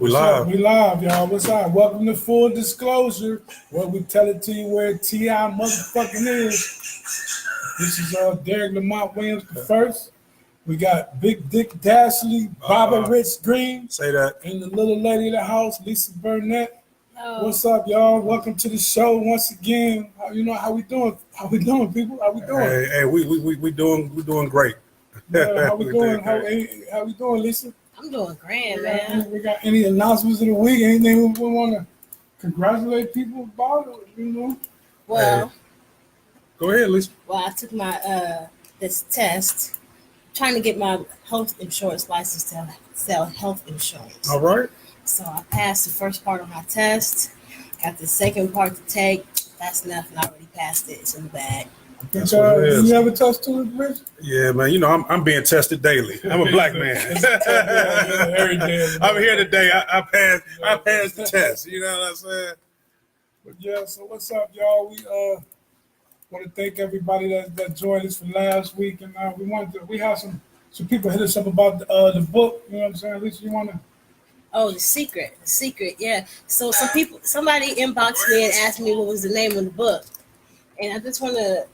We live. We live, y'all. What's up? Welcome to Full Disclosure, where we tell it to you where T.I. motherfucking is. This is Derek Lamont Williams the first. We got Big Dick Dashley, Bobby Rich Green, Say that. and the little lady of the house, Lisa Burnett. Oh. What's up, y'all? Welcome to the show once again. How we doing? How we doing, people? How we doing? Hey, we doing great. Yeah, how we doing? How we doing, Lisa? I'm doing grand, man. We got any announcements of the week? Anything we want to congratulate people about? Well, Hey. Go ahead, Lisa. I took my this test, trying to get my health insurance license to sell health insurance. All right. So I passed the first part of my test. Got the second part to take. That's nothing. I already passed it. It's in the bag. That's what it is. You ever touched to it, Rich? Yeah, man. You know I'm being tested daily. I'm a black man. Every day. I'm here today. I passed the test. You know what I'm saying? But yeah, so what's up, y'all? We want to thank everybody that joined us for last week, and we have some people hit us up about the book. You know what I'm saying? At least you want to. Oh, the secret, yeah. So somebody inboxed me and asked me what was the name of the book, and I just want to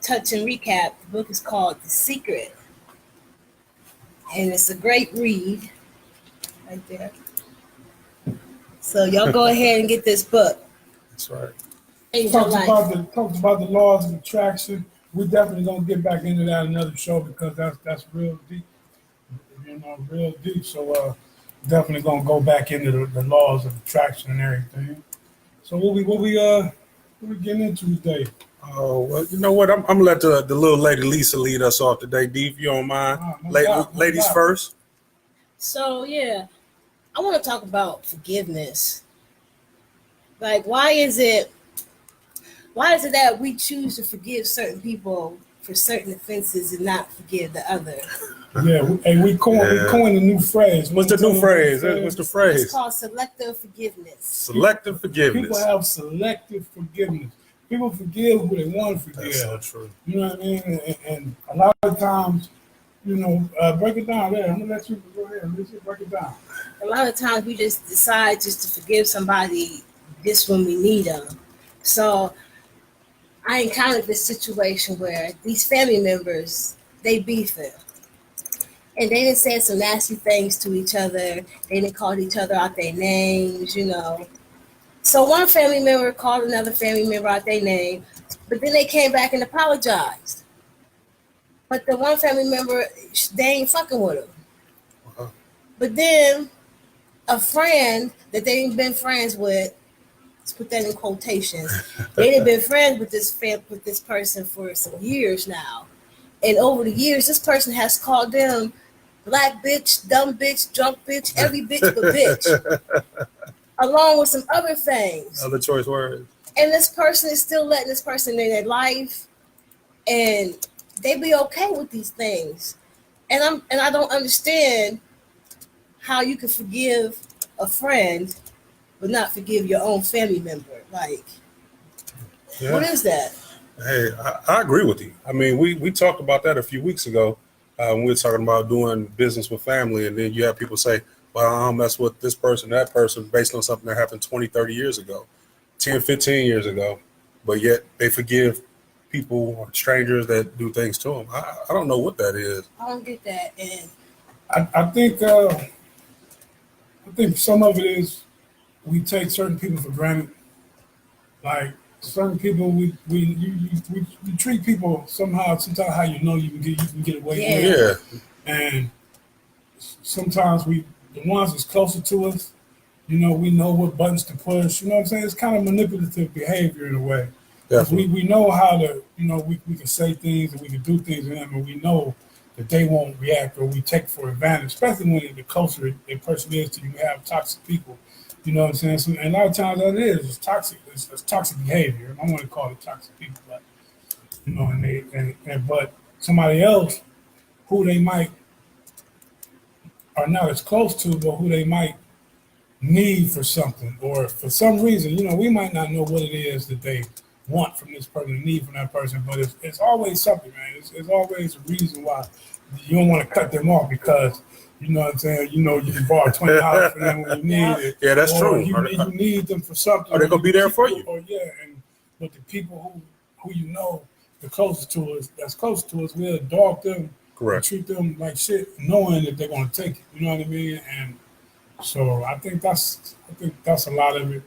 touch and recap. The book is called The Secret, and it's a great read, right there. So y'all go ahead and get this book. That's right. Change your life. Talked about the laws of attraction. We're definitely gonna get back into that another show because that's real deep. Real deep. So definitely gonna go back into the laws of attraction and everything. So what we getting into today? Oh, well, you know what? I'm gonna let the little lady Lisa lead us off today. D, if you don't mind. Ladies first. So yeah, I want to talk about forgiveness. Like, why is it that we choose to forgive certain people for certain offenses and not forgive the other? Yeah, we coined a new phrase. What's the new phrase? What's the phrase? It's called selective forgiveness. Selective forgiveness. People have selective forgiveness. People forgive who they want to forgive. That's so true. You know what I mean? And a lot of times, break it down there. I'm gonna let you go ahead. Let's break it down. A lot of times we just decide just to forgive somebody just when we need them. So I encountered this situation where these family members, they beefing. And they done said some nasty things to each other. They done called each other out their names, So one family member called another family member out their name, but then they came back and apologized. But the one family member, they ain't fucking with them. Uh-huh. But then a friend that they ain't been friends with, let's put that in quotations, they had been friends with this person for some years now. And over the years, this person has called them black bitch, dumb bitch, drunk bitch, every bitch but bitch. Along with some other things. Other choice words. And this person is still letting this person in their life, and they be okay with these things. And I don't understand how you can forgive a friend but not forgive your own family member. Like, Yeah. What is that? Hey, I agree with you. I mean, we talked about that a few weeks ago when we were talking about doing business with family, and then you have people say, well, I don't mess with this person, that person, based on something that happened 20, 30 years ago, 10, 15 years ago, but yet they forgive people or strangers that do things to them. I don't know what that is. I don't get that. And I think some of it is we take certain people for granted. Like certain people, we treat people sometimes how you can get away with it. Yeah. And sometimes the ones that's closer to us, we know what buttons to push. You know what I'm saying? It's kind of manipulative behavior in a way. We know how to, we can say things and we can do things to them, and we know that they won't react or we take for advantage, especially when the closer a person is to you have toxic people. You know what I'm saying? So, and a lot of times that it's toxic. It's toxic behavior. I want to call it toxic people, but but somebody else who they might are not as close to, but who they might need for something, or for some reason, we might not know what it is that they want from this person, need from that person, but it's always something, man. It's always a reason why you don't want to cut them off because You know what I'm saying? You know, you can borrow $20 from them when you need it. Yeah, that's or true. You need them for something. Are they gonna be there for you? Or but the people who you know, the closest to us, we'll dog them, Correct. treat them like shit, knowing that they're gonna take it. You know what I mean? And so I think that's a lot of it.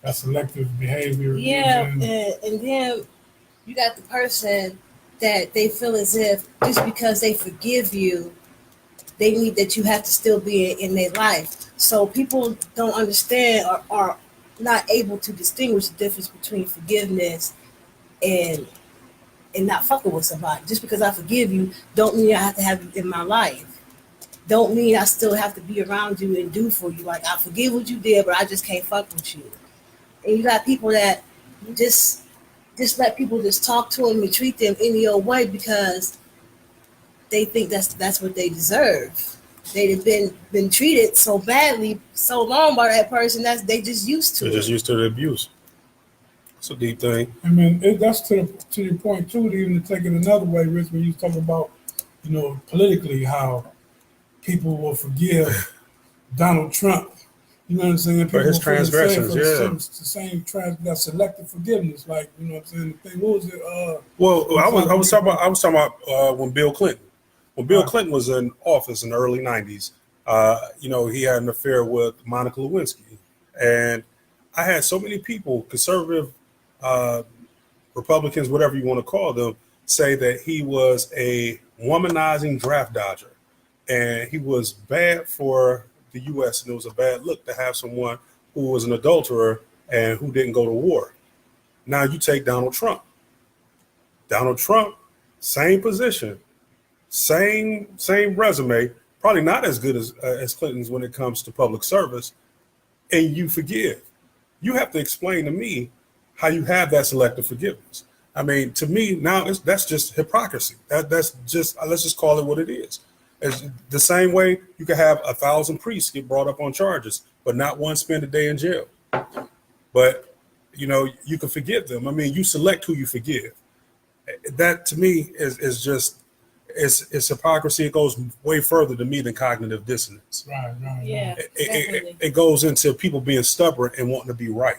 That's selective behavior. Yeah, and then you got the person that they feel as if just because they forgive you, they need that you have to still be in their life. So people don't understand or are not able to distinguish the difference between forgiveness and not fucking with somebody. Just because I forgive you, don't mean I have to have you in my life. Don't mean I still have to be around you and do for you. Like I forgive what you did, but I just can't fuck with you. And you got people that just let people just talk to them and treat them any old way because they think that's what they deserve. They've been treated so badly so long by that person that they just used to. They're just used to the abuse. It's a deep thing. I mean, that's to your point too. Even to take it another way, Rich, when you talk about, politically how people will forgive Donald Trump. You know what I'm saying? People for his transgressions, the same that selective forgiveness. Like, you know what I'm saying? The thing, what was it? Well, I was talking about when Bill Clinton. When Bill Clinton was in office in the early 90s, he had an affair with Monica Lewinsky. And I had so many people, conservative Republicans, whatever you want to call them, say that he was a womanizing draft dodger. And he was bad for the U.S. and it was a bad look to have someone who was an adulterer and who didn't go to war. Now you take Donald Trump. Donald Trump, same position, same resume, probably not as good as Clinton's when it comes to public service, and you forgive. You have to explain to me how you have that selective forgiveness. I mean, to me now that's just hypocrisy. That's just, let's just call it what it is. It's the same way you could have 1,000 priests get brought up on charges, but not one spend a day in jail. But, you can forgive them. I mean, you select who you forgive. That to me is just, it's hypocrisy. It goes way further to me than cognitive dissonance. Right. Yeah. It goes into people being stubborn and wanting to be right.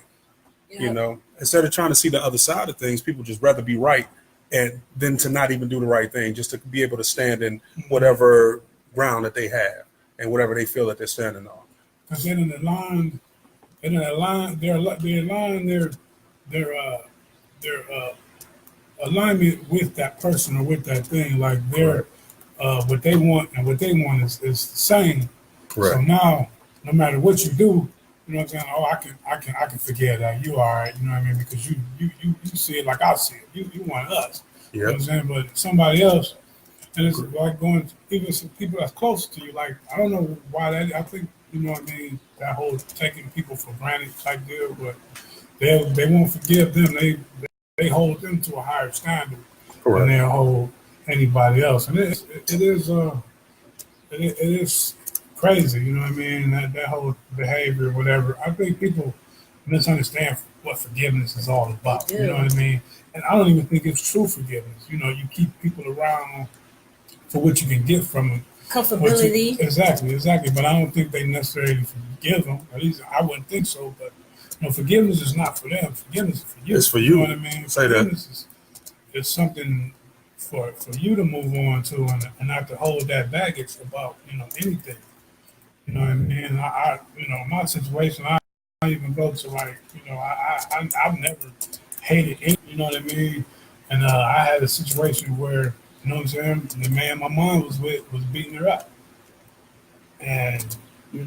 Yeah. Instead of trying to see the other side of things, people just rather be right and then to not even do the right thing, just to be able to stand in whatever ground that they have and whatever they feel that they're standing on. Because then in the line, their alignment with that person or with that thing, like their what they want and what they want is the same. Correct. So now, no matter what you do, you know what I'm saying? Oh, I can forget that. You all right, you know what I mean? Because you see it like I see it. You want us. Yep. You know what I'm saying? But somebody else, and it's like going, even some people that's close to you, like, I don't know why that, I think, you know what I mean, that whole taking people for granted type deal, but they won't forgive them. They hold them to a higher standard than they'll hold anybody else. And it is crazy, you know what I mean? That whole behavior, whatever. I think people misunderstand what forgiveness is all about. You know what I mean? And I don't even think it's true forgiveness. You keep people around for what you can get from them. Comfortability. Exactly. But I don't think they necessarily forgive them. At least I wouldn't think so. But forgiveness is not for them. Forgiveness is for you. It's for you. You know what I mean? Say forgiveness is something for you to move on to and not to hold that baggage about anything. You know what I mean? I my situation, I even go to I've never hated any, you know what I mean? And I had a situation where, you know what I'm saying, the man my mom was with was beating her up. And, he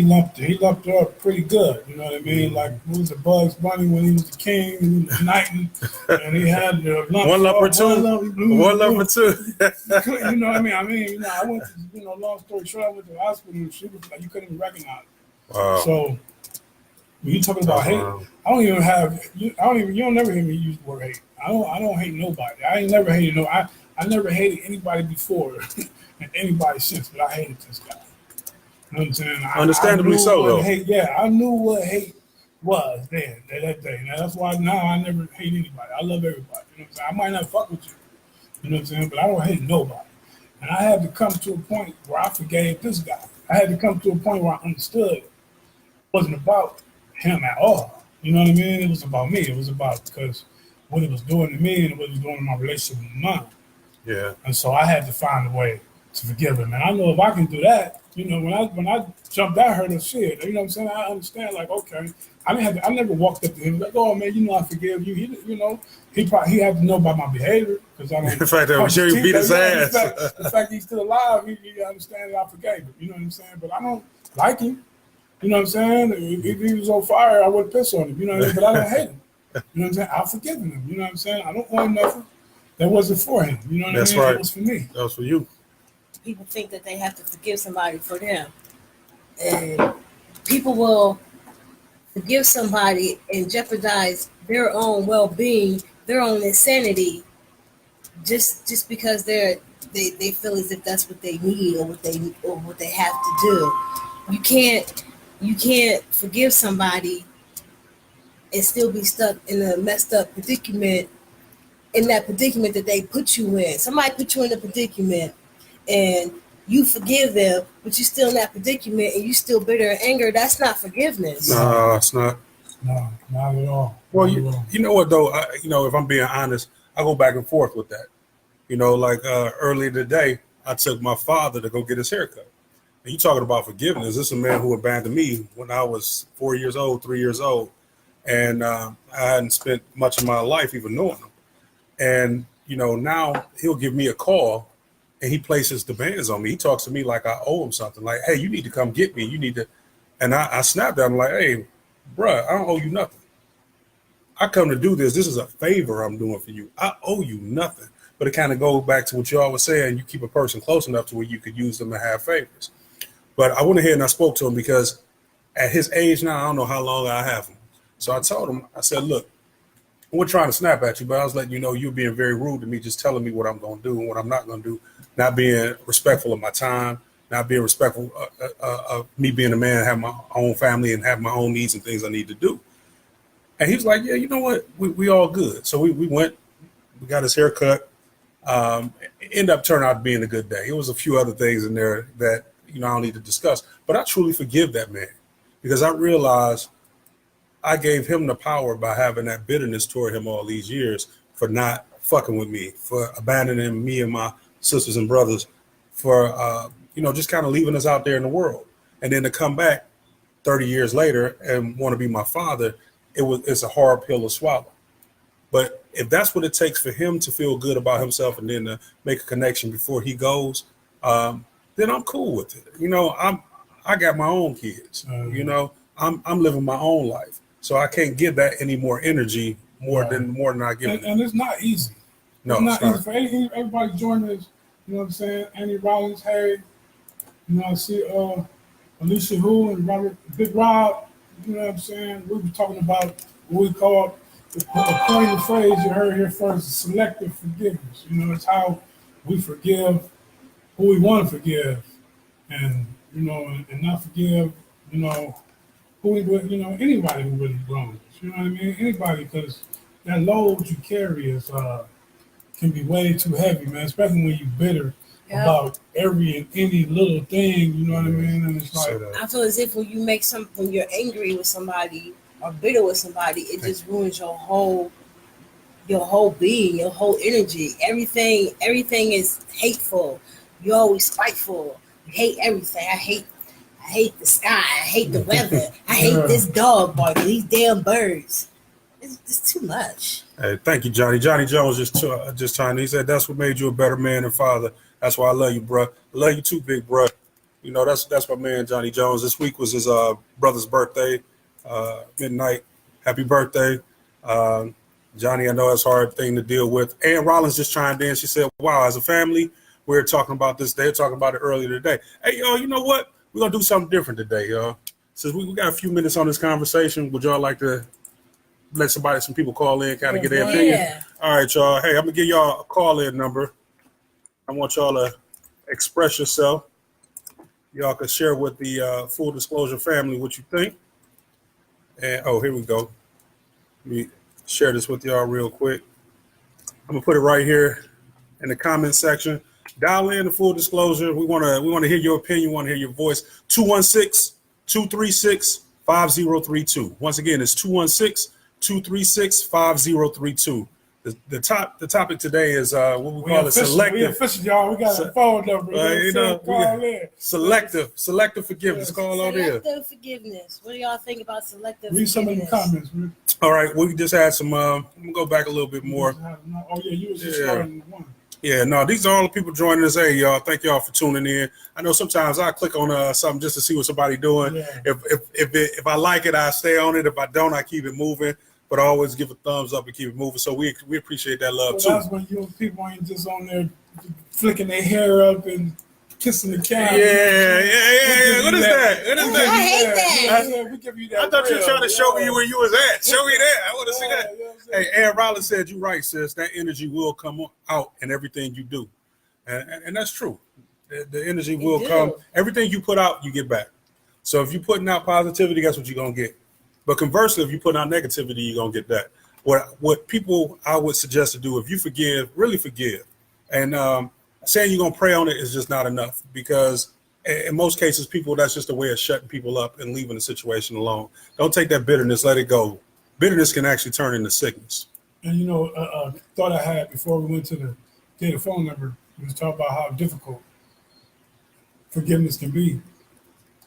lumped her up pretty good, you know what I mean? Like, it was a Bugs Bunny when he was the king and he was knighting, and he had the lump. One lump or two. One lump or two. You know what I mean? I went to, long story short, I went to the hospital and she was like, you couldn't even recognize it. Wow. So, when you talking about hate, I don't even have, you don't never hear me use the word hate. I don't hate nobody. I ain't never hated I never hated anybody before and anybody since, but I hated this guy. You know what I'm saying? Understandably so, though. I knew what hate was then, that day. Now, that's why now I never hate anybody. I love everybody. You know what I'm saying? I might not fuck with you. You know what I'm saying? But I don't hate nobody. And I had to come to a point where I forgave this guy. I had to come to a point where I understood it wasn't about him at all. You know what I mean? It was about me. It was about because what it was doing to me and what it was doing in my relationship with mom. Yeah. And so I had to find a way to forgive him. And I know if I can do that, you know, when I jumped at her, the shit, you know what I'm saying? I understand, like, okay. I never walked up to him like, oh man, you know I forgive you. He, you know, he had to know about my behavior because I don't. The fact that I'm sure you beat his ass. The fact he's still alive, he understands that I forgave him. You know what I'm saying? But I don't like him. You know what I'm saying? If he was on fire, I would piss on him. You know what I mean? But I don't hate him. You know what I'm saying? I've forgiven him. You know what I'm saying? I don't owe him nothing. That wasn't for him. You know what That's I mean? right. That was for me. That was for you. People think that they have to forgive somebody for them. And people will forgive somebody and jeopardize their own well-being, their own insanity, just because they feel as if that's what they need or what they have to do. You can't forgive somebody and still be stuck in a messed up predicament, in that predicament that they put you in. Somebody put you in a predicament and you forgive them, but you're still in that predicament and you still bitter and anger. That's not forgiveness. No, it's not. No, not at all. Well, Not at all. you know what though? If I'm being honest, I go back and forth with that. You know, like earlier today, I took my father to go get his haircut. And you talking about forgiveness? This is a man who abandoned me when I was 4 years old, 3 years old, and I hadn't spent much of my life even knowing him. And you know, now he'll give me a call, and he places demands on me. He talks to me like I owe him something. Like, hey, you need to come get me. You need to. And I snapped at him like, hey, bruh, I don't owe you nothing. I come to do this. This is a favor I'm doing for you. I owe you nothing. But it kind of goes back to what you always saying. You keep a person close enough to where you could use them to have favors. But I went ahead and I spoke to him because at his age now, I don't know how long I have him. So I told him, I said, look, I wasn't trying to snap at you, but I was letting you know you're being very rude to me, just telling me what I'm going to do and what I'm not going to do, not being respectful of my time, not being respectful of me being a man, have my own family and have my own needs and things I need to do. And he was like, yeah, you know what? We all good. So we went, we got his hair cut. It ended up turning out being a good day. It was a few other things in there that, you know, I don't need to discuss, but I truly forgive that man because I realized I gave him the power by having that bitterness toward him all these years for not fucking with me, for abandoning me and my sisters and brothers, for, just kind of leaving us out there in the world. And then to come back 30 years later and want to be my father, it's a hard pill to swallow. But if that's what it takes for him to feel good about himself and then to make a connection before he goes, then I'm cool with it. You know, I got my own kids. You know, I'm living my own life, so I can't give that any more energy more than I give it. And it's not easy. No, it's not easy for everybody joining us. You know what I'm saying? Andy Rollins, Harry. You know, I see Alicia Who and Robert Big Rob. You know what I'm saying? We were talking about what we call the point of phrase you heard here first, selective forgiveness. You know, it's how we forgive who we want to forgive, and you know, and not forgive, you know, who we, you know, anybody who really wronged us. You know what I mean? Anybody, because that load you carry is can be way too heavy, man. Especially when you're bitter about every and any little thing. You know what I mean? And it's like I feel as if when you're angry with somebody or bitter with somebody, it just ruins your whole being, your whole energy. Everything is hateful. You're always spiteful. You hate everything. I hate the sky. I hate the weather. I hate this dog barking. These damn birds. It's too much. Hey, thank you, Johnny. Johnny Jones just trying. He said that's what made you a better man and father. That's why I love you, bro. I love you too, big bro. You know, that's my man, Johnny Jones. This week was his brother's birthday, midnight. Happy birthday, Johnny. I know it's a hard thing to deal with. Ann Rollins just chimed in. She said, "Wow, as a family, we're talking about this. They're talking about it earlier today. Hey, y'all, you know what? We're gonna do something different today, y'all. Since we got a few minutes on this conversation, would y'all like to let some people call in, kind of get their opinion? All right, y'all. Hey, I'm gonna give y'all a call-in number. I want y'all to express yourself. Y'all can share with the Full Disclosure family what you think. And here we go. Let me share this with y'all real quick. I'm gonna put it right here in the comment section. Dial in the full disclosure. We want to hear your opinion. We want to hear your voice. 216-236-5032. Once again, it's 216-236-5032. The topic today is what we call a selective. We official, y'all. We got a phone number. Selective forgiveness. Call on there. Selective forgiveness. What do y'all think about selective Read forgiveness? some of the comments. All right, we just had some. I'm gonna go back a little bit more. Oh yeah, you was just starting one. Yeah, no, these are all the people joining us. Hey, y'all, thank y'all for tuning in. I know sometimes I click on something just to see what somebody doing. Yeah. If I like it, I stay on it. If I don't, I keep it moving. But I always give a thumbs up and keep it moving. So we appreciate that love too. That's when people ain't just on there flicking their hair up and kissing the camera. Yeah. What is that? I hate that. We give you that. I thought you were trying to show me where you was at. Show me that. I want to see that. Yeah. Hey, Aaron Rollins said you're right, sis. That energy will come out in everything you do. And that's true. The energy will come. Everything you put out, you get back. So if you're putting out positivity, that's what you're going to get. But conversely, if you put out negativity, you're going to get that. What people I would suggest to do, if you forgive, really forgive. And saying you're going to pray on it is just not enough, because in most cases, that's just a way of shutting people up and leaving the situation alone. Don't take that bitterness, let it go. Bitterness can actually turn into sickness. And thought I had before we went to get a phone number, we was talking about how difficult forgiveness can be.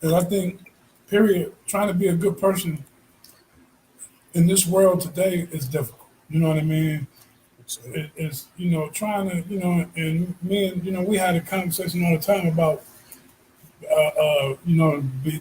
And I think, period, trying to be a good person in this world today is difficult. You know what I mean? It's trying to, and me and, we had a conversation all the time about,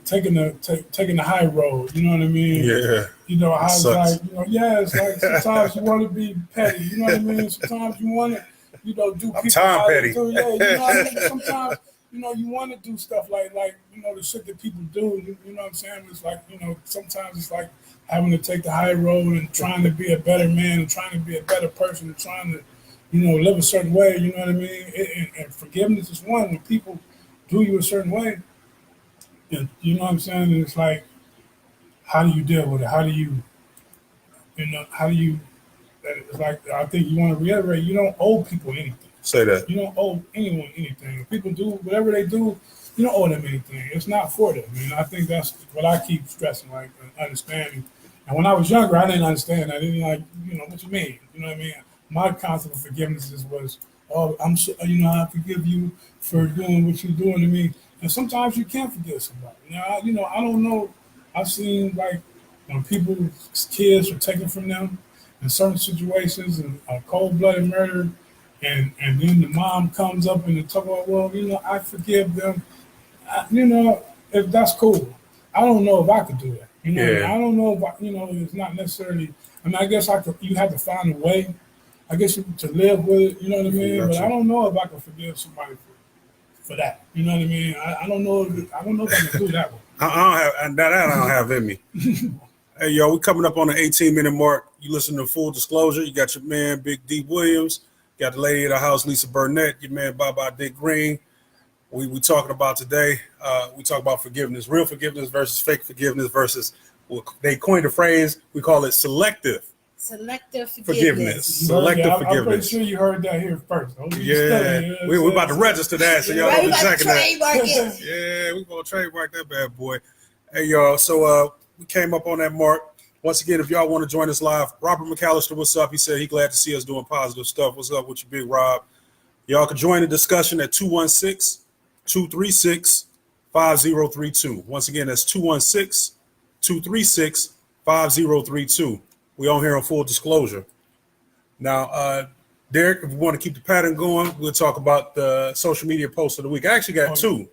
taking the high road. You know what I mean? Yeah. How it's like, it's like sometimes you want to be petty. You know what I mean? Sometimes you want to, do people. I'm Tom Petty. Yeah, you know what I mean? Sometimes, you want to do stuff like the shit that people do. You know what I'm saying? It's like, sometimes it's like having to take the high road and trying to be a better man and trying to be a better person and trying to, live a certain way. You know what I mean? And forgiveness is one. When people do you a certain way, and you know what I'm saying? And it's like, how do you deal with it? How do you, it's like, I think you want to reiterate, you don't owe people anything. Say that. You don't owe anyone anything. If people do whatever they do, you don't owe them anything. It's not for them. And I think that's what I keep stressing, like understanding. And when I was younger, I didn't understand. I didn't what you mean? You know what I mean? My concept of forgiveness was, I forgive you for doing what you're doing to me. And sometimes you can't forgive somebody. I don't know. I've seen like when people's kids are taken from them in certain situations and cold-blooded murder. And then the mom comes up and they talk about, well, I forgive them. If that's cool. I don't know if I could do that. I don't know if it's not necessarily. I guess you have to find a way. I guess to live with it. You know what I mean? But I don't know if I can forgive somebody for that. You know what I mean? I don't know. If I can do that one. I don't have in me. Hey, yo, we coming up on the 18-minute mark. You listen to Full Disclosure. You got your man, Big D Williams. You got the lady of the house, Lisa Burnett. Your man, Baba Dick Green. We talking about today. We talk about forgiveness, real forgiveness versus fake forgiveness versus, they coined a phrase. We call it selective forgiveness. Selective forgiveness. I'm pretty sure you heard that here first. We're about to register that, so y'all don't be checking that. Yeah, we're going to trademark that bad boy. Hey, y'all, so we came up on that mark. Once again, if y'all want to join us live, Robert McAllister, what's up? He said he's glad to see us doing positive stuff. What's up with you, Big Rob? Y'all can join the discussion at 216-236-5032. Once again, that's 216-236-5032. We on here on Full Disclosure. Now, Derek, if we want to keep the pattern going, we'll talk about the social media post of the week. I actually got two,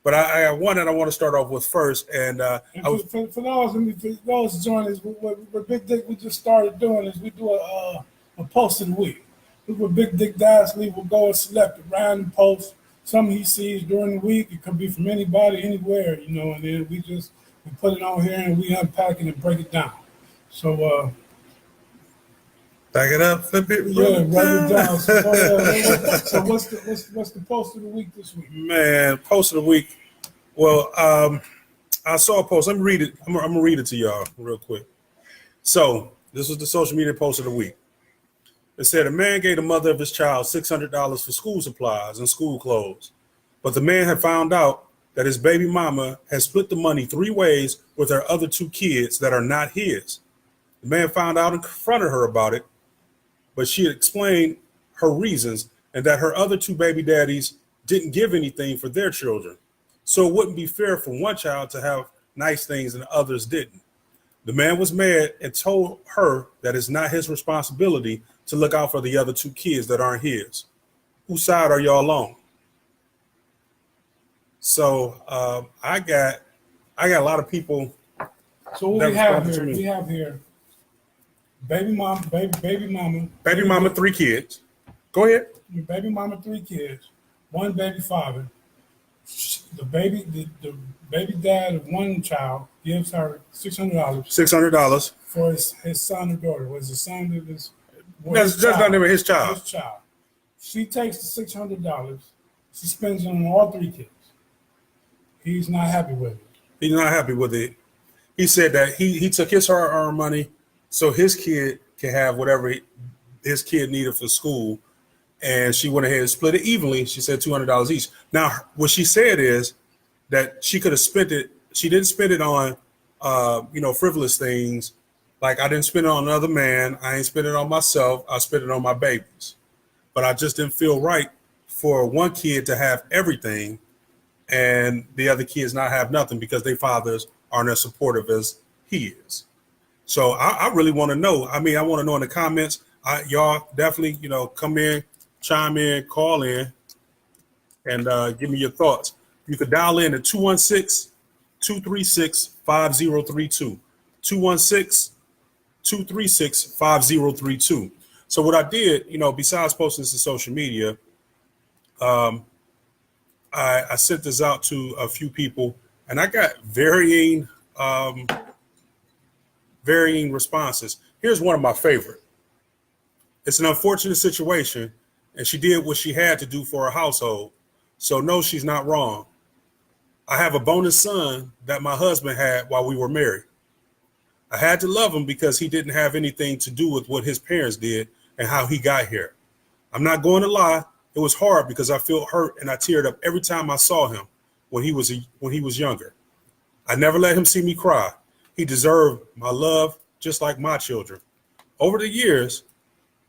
but I got one that I want to start off with first. And for those joining us, what Big Dick we just started doing is we do a post of the week. With Big Dick Dashley, we'll go and select a random post, something he sees during the week. It could be from anybody, anywhere, and then we put it on here and we unpack it and break it down. So, back it up, flip it. Yeah, write it down. So what's the post of the week this week? Man, post of the week. Well, I saw a post. Let me read it. I'm gonna read it to y'all real quick. So this was the social media post of the week. It said a man gave the mother of his child $600 for school supplies and school clothes. But the man had found out that his baby mama had split the money 3 ways with her other 2 kids that are not his. The man found out and confronted her about it, but she had explained her reasons and that her other 2 baby daddies didn't give anything for their children. So it wouldn't be fair for one child to have nice things and others didn't. The man was mad and told her that it's not his responsibility to look out for the other 2 kids that aren't his. Whose side are y'all on? So I got a lot of people. So what we have here, baby mama, 3 kids. Go ahead. Baby mama, 3 kids, 1 baby father. The baby dad of one child gives her $600 for his son or daughter. Was his son or his? That's not even his child. His child. She takes the $600. She spends it on all 3 kids. He's not happy with it. He's not happy with it. He said that he took his hard-earned money so his kid can have whatever his kid needed for school, and she went ahead and split it evenly. She said $200 each. Now, what she said is that she could have spent it. She didn't spend it on, frivolous things. Like, I didn't spend it on another man. I ain't spend it on myself. I spent it on my babies. But I just didn't feel right for one kid to have everything and the other kids not have nothing because their fathers aren't as supportive as he is. So I really want to know. I mean, I want to know in the comments. Y'all definitely, come in, chime in, call in, and give me your thoughts. You could dial in at 216-236-5032. 216-236-5032. So what I did, besides posting this to social media, I sent this out to a few people, and I got varying responses. Here's one of my favorite. It's an unfortunate situation, and she did what she had to do for her household. So no, she's not wrong. I have a bonus son that my husband had while we were married. I had to love him because he didn't have anything to do with what his parents did and how he got here. I'm not going to lie. It was hard because I felt hurt and I teared up every time I saw him when he was younger. I never let him see me cry. He deserved my love just like my children. Over the years,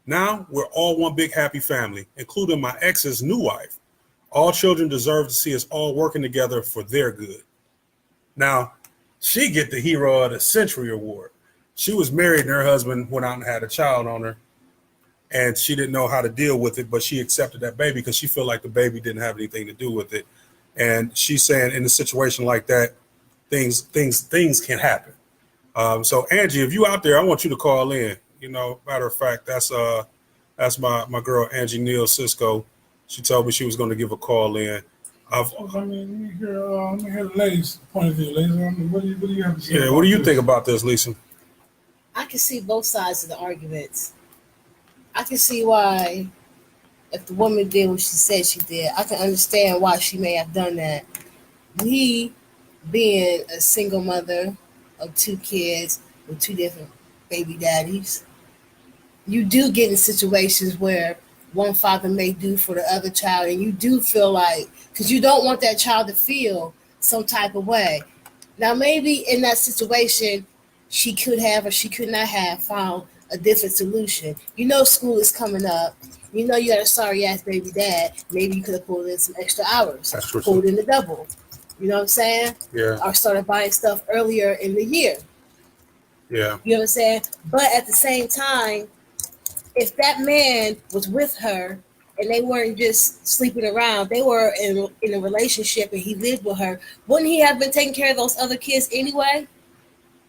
now we're all one big happy family, including my ex's new wife. All children deserve to see us all working together for their good. Now, she get the Hero of the Century award. She was married and her husband went out and had a child on her. And she didn't know how to deal with it, but she accepted that baby because she felt like the baby didn't have anything to do with it. And she's saying in a situation like that, things can happen. So Angie, if you out there, I want you to call in. Matter of fact, that's my girl Angie Neal Cisco. She told me she was going to give a call in. Let me hear the ladies' point of view. Ladies, what do you have to say? Yeah, what do you think about this, Lisa? I can see both sides of the arguments. I can see why, if the woman did what she said she did, I can understand why she may have done that. Me, being a single mother of 2 kids with 2 different baby daddies, you do get in situations where one father may do for the other child, and you do feel like, because you don't want that child to feel some type of way. Now, maybe in that situation, she could have or she could not have found a different solution. School is coming up. You got a sorry ass baby dad. Maybe you could have pulled in some extra hours. That's true. Pulled in the double. You know what I'm saying? Yeah. Or started buying stuff earlier in the year. Yeah. You know what I'm saying? But at the same time, if that man was with her and they weren't just sleeping around, they were in a relationship and he lived with her, wouldn't he have been taking care of those other kids anyway?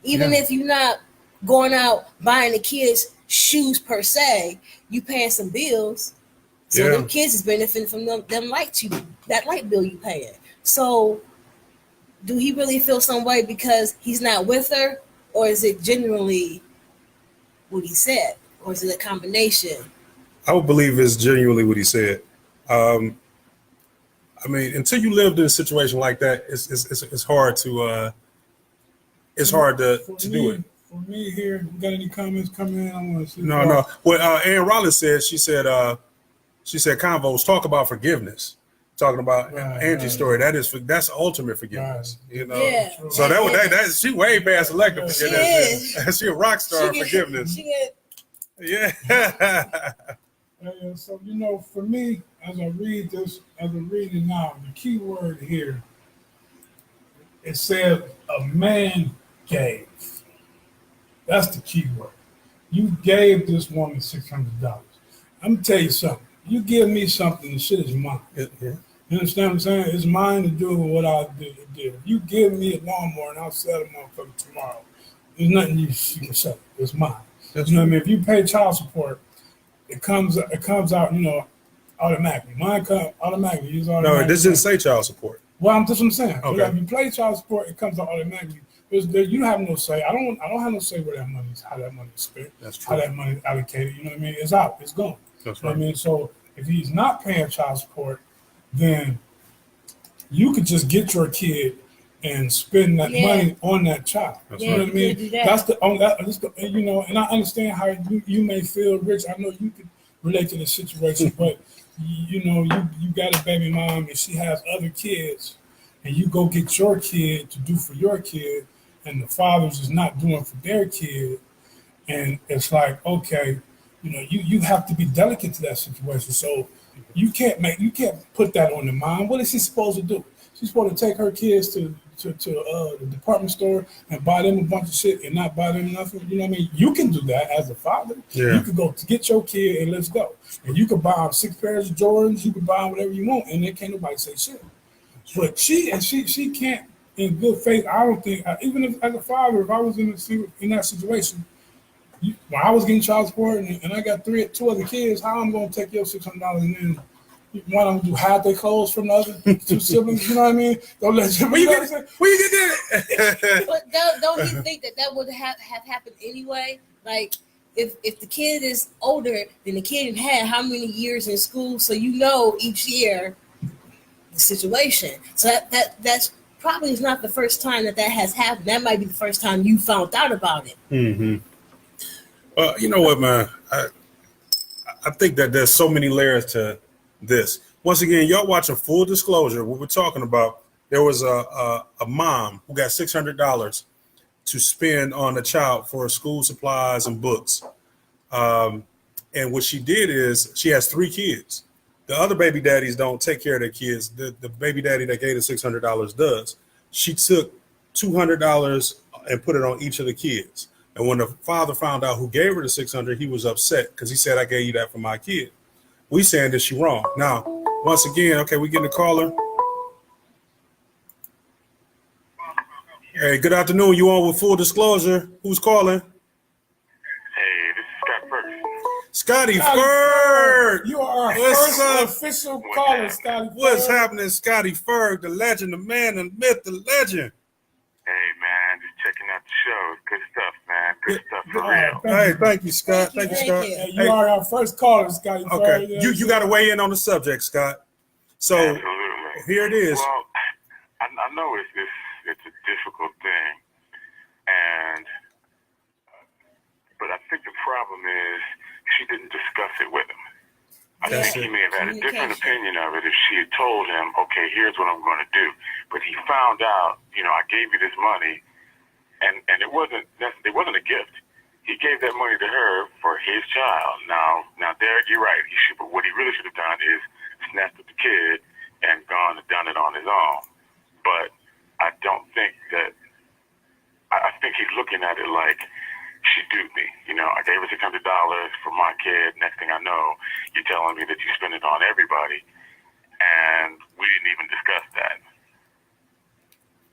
Even if you're not going out buying the kids shoes per se, you paying some bills. So them kids is benefiting from that light bill you paying. So do he really feel some way because he's not with her, or is it genuinely what he said, or is it a combination? I would believe it's genuinely what he said. Until you lived in a situation like that, it's hard to do it. for me here, we got any comments coming in? I want to see. No. What Ann Rollins said, she said convos talk about forgiveness. Talking about Angie's story, that's ultimate forgiveness. Right. You know, Yeah. so that she way past elected forgiveness. She a rock star of forgiveness. Yeah. So for me, as I read this, as I'm reading now, the key word here, it says a man gave. That's the key word. You gave this woman $600. I'm gonna tell you something. You give me something, the shit is mine. Yeah. You understand what I'm saying? It's mine to do what I do. If you give me a lawnmower and I'll sell the motherfucker tomorrow, there's nothing you can say. It's mine. That's You know what I mean? If you pay child support, it comes out, automatically. Mine comes automatically. No, this didn't say child support. Well, that's what I'm saying. Okay. If you pay child support, it comes out automatically. You have no say. I don't have no say where that money's, how that money's spent, That's true. how that money's allocated. You know what I mean? It's out. It's gone. That's You know right. what I mean? So if he's not paying child support, then you could just get your kid and spend that money on that child. That's You know what I mean? do that. That's the and I understand how you may feel, Rich. I know you could relate to the situation, but you got a baby mom and she has other kids, and you go get your kid to do for your kid, and the fathers is not doing for their kid, and it's like, okay, you have to be delicate to that situation. So you can't put that on the mom. What is she supposed to do? She's supposed to take her kids to the department store and buy them a bunch of shit and not buy them nothing. You know what I mean? You can do that as a father. Yeah. You could go to get your kid and let's go. And you could buy them 6 pairs of Jordans. You could buy them whatever you want, and then can't nobody say shit. But she can't, in good faith. I don't think, even if, as a father, if I was in that situation, when I was getting child support and I got 2 other kids, how I'm going to take your $600 and then one of them do hide their clothes from the other 2 siblings? You know what I mean? Don't let you. Where you get that? But don't you think that would have happened anyway? Like, if the kid is older than the kid had how many years in school, so each year the situation. So that's probably is not the first time that has happened. That might be the first time you found out about it. Mm-hmm. You know what, man? I think that there's so many layers to this. Once again, y'all watching Full Disclosure. What we're talking about, there was a mom who got $600 to spend on a child for school supplies and books. And what she did is she has 3 kids. The other baby daddies don't take care of their kids. The baby daddy that gave the $600 does. She took $200 and put it on each of the kids. And when the father found out who gave her the $600, he was upset because he said, "I gave you that for my kid." We saying that she wrong. Now, once again, okay, we getting a caller. Hey, good afternoon. You on with Full Disclosure? Who's calling? Hey, this is Scott Ferguson. Scotty Ferg. You are our What's first up? official caller, Scotty. What's Ferg. happening, Scotty Ferg, the legend, the man, the myth, the legend? Hey, man, just checking out the show. Good stuff, man. Good stuff for Yeah. real. Hey, thank you, Scott. Thank you, Thank Scott. you. Hey, you are our first caller, Scotty. Okay, Ferg. you got to weigh in on the subject, Scott. So Absolutely. here it is. Well, I know it's a difficult thing, but I think the problem is she didn't discuss it with him. I That's think it. he may have had a different Communication. opinion of it if she had told him, okay, here's what I'm going to do. But he found out, I gave you this money, and it wasn't a gift. He gave that money to her for his child. Now, Derek, you're right. But what he really should have done is snapped at the kid and gone and done it on his own. But I don't think that. I think he's looking at it like she duped me. I gave her $600 for my kid. Next thing I know, you're telling me that you spend it on everybody, and we didn't even discuss that.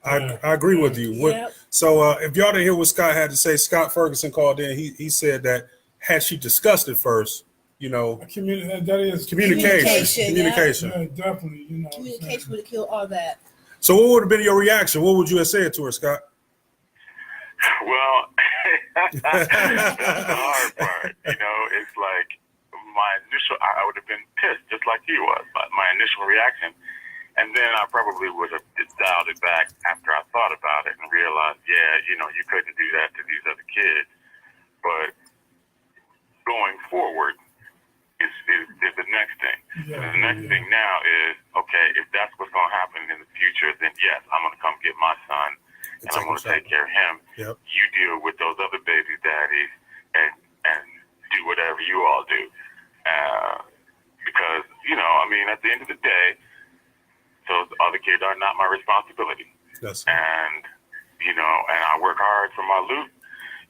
I agree with you. Yep. So if y'all didn't hear what Scott had to say, Scott Ferguson called in. He said that had she discussed it first, That is Communication, communication. Yeah, definitely. Communication would have killed all that. So what would have been your reaction? What would you have said to her, Scott? Well, that's the hard part. It's like my initial, I would have been pissed just like he was, but my initial reaction. And then I probably would have dialed it back after I thought about it. it and realized, you couldn't do that to these other kids. But going forward is the next thing. Yeah, the next thing now is, okay, if that's what's going to happen in the future, then yes, I'm going to come get my son and I'm going to take care of him. Yep. You deal with those other baby daddies and do whatever you all do. Because, at the end of the day, those other kids are not my responsibility. Yes. And I work hard for my loot,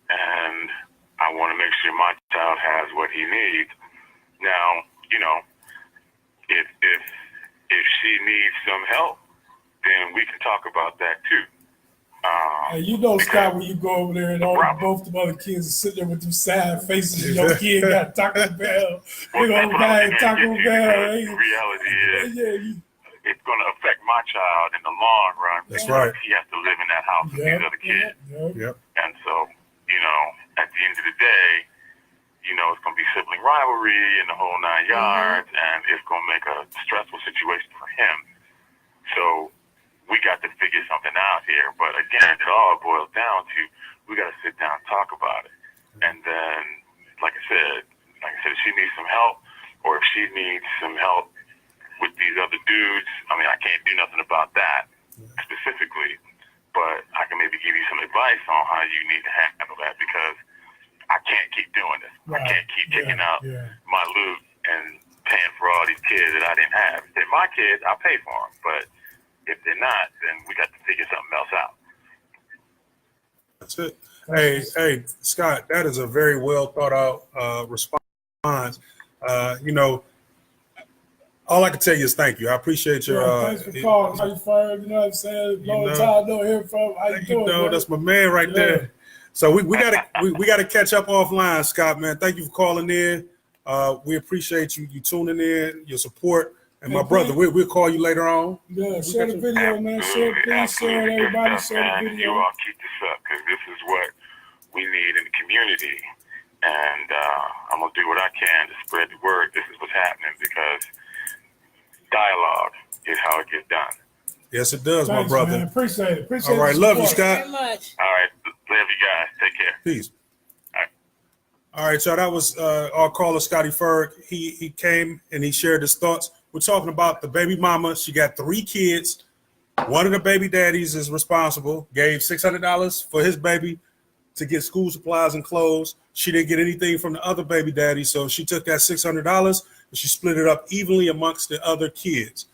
and I want to make sure my child has what he needs. Now, if she needs some help, then we can talk about that too. Scott, when you go over there and both the other kids are sitting there with them sad faces, and your kid got Taco Bell. They gonna buy Taco Bell. The reality is, it's going to affect my child in the long run. That's right. He has to live in that house with these other kids. Yep. And so, at the end of the day, it's going to be sibling rivalry and the whole 9 yards, and it's going to make a stressful situation for him. So we got to figure something out here. But again, it all boils down to we got to sit down and talk about it. And then, like I said, if she needs some help, or if she needs some help with these other dudes, I can't do nothing about that specifically, but I can maybe give you some advice on how you need to handle that, because I can't keep doing this. Right. I can't keep kicking out my loot and paying for all these kids that I didn't have. If they're my kids, I'll pay for them, but if they're not, then we got to figure something else out. That's it. Hey, Scott, that is a very well thought out response. All I can tell you is thank you. I appreciate your. Thanks for calling. How you fired? You know what I'm saying? Long time no hear from. How you doing? That's my man right there. So we gotta catch up offline, Scott, man. Thank you for calling in. We appreciate you tuning in, your support, and my brother. We'll call you later on. Yeah, share the video, man. Share it, everybody. Share the video. You all keep this up, because this is what we need in the community, and I'm gonna do what I can to spread the word. This is what's happening, because dialogue is how it gets done. Yes, it does, my brother. Man. Appreciate it. All right, love you, Scott. Very much. All right, love you guys. Take care. Peace. All right, so that was our caller, Scotty Ferg. He came and he shared his thoughts. We're talking about the baby mama. She got 3 kids. One of the baby daddies is responsible, gave $600 for his baby to get school supplies and clothes. She didn't get anything from the other baby daddy, so she took that $600 and she split it up evenly amongst the other kids.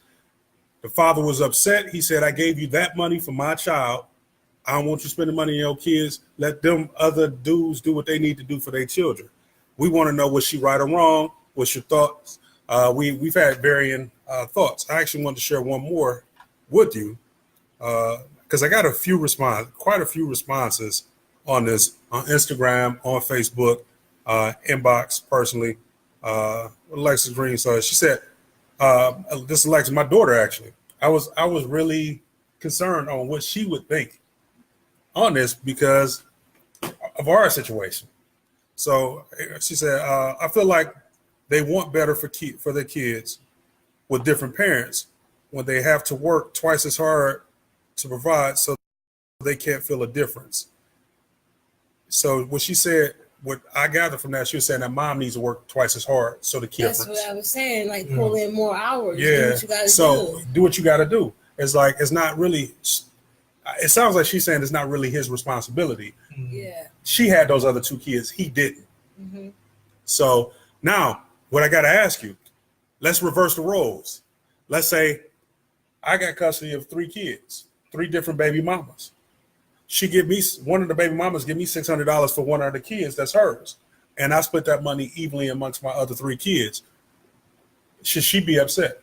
The father was upset. He said, I gave you that money for my child. I don't want you spending money on your kids. Let them other dudes do what they need to do for their children. We want to know, was she right or wrong? What's your thoughts? We've had varying thoughts. I actually wanted to share one more with you because I got quite a few responses on this on Instagram, on Facebook, inbox personally. Alexis Green, so she said, this is Alexis, my daughter actually. I was really concerned on what she would think on this because of our situation. So she said, I feel like they want better for their kids with different parents when they have to work twice as hard to provide, so they can't feel a difference. So what she said, what I gathered from that, she was saying that mom needs to work twice as hard so the kids. That's what I was saying, like pull in more hours. Yeah. Do what you gotta do what you got to do. It's like, it's not really, it sounds like she's saying it's not really his responsibility. Yeah. She had those other 2 kids. He didn't. Mm-hmm. So now what I got to ask you, let's reverse the roles. Let's say I got custody of 3 kids, 3 different baby mamas. One of the baby mamas give me $600 for one of the kids that's hers. And I split that money evenly amongst my other 3 kids. Should she be upset?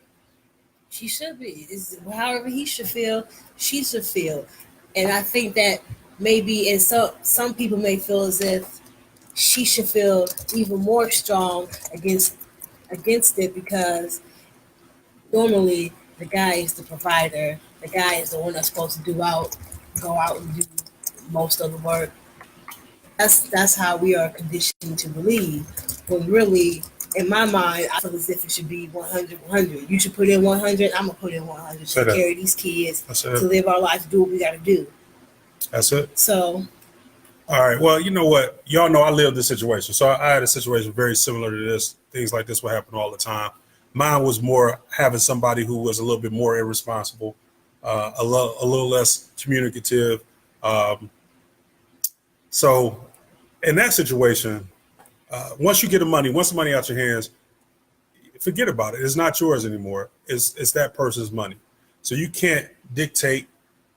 She should be. However he should feel, she should feel. And I think that maybe, and some people may feel as if she should feel even more strong against it, because normally the guy is the provider. The guy is the one that's supposed to go out and do most of the work. That's how we are conditioned to believe. When really, in my mind, I feel as if it should be 100. You should put in 100. I'm gonna put in 100 to carry these kids, to live our life, do what we got to do. That's it. So All right. Well, you know what? Y'all know I lived this situation. So I had a situation very similar to this. Things like this will happen all the time. Mine was more having somebody who was a little bit more irresponsible, a little less communicative. Um, so in that situation, once you get once the money out your hands, forget about it. It's not yours anymore. It's that person's money. So you can't dictate.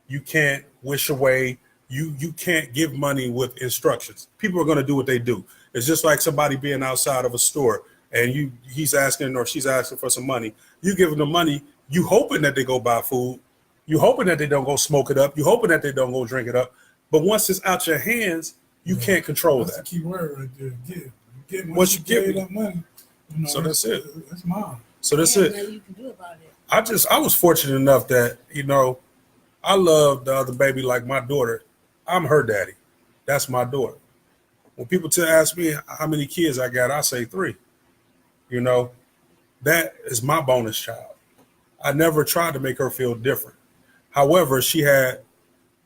You can't wish away. You can't give money with instructions. People are going to do what they do. It's just like somebody being outside of a store and he's asking or she's asking for some money. You give them the money. You hoping that they go buy food. You hoping that they don't go smoke it up. You hoping that they don't go drink it up. But once it's out your hands, you can't control That's that. the key word right there. Give. Once you give that money, so that's it. That's mine. So that's yeah, it. nothing you can do about it. I was fortunate enough that, I love the other baby like my daughter. I'm her daddy. That's my daughter. When people ask me how many kids I got, I say 3. That is my bonus child. I never tried to make her feel different. However, she had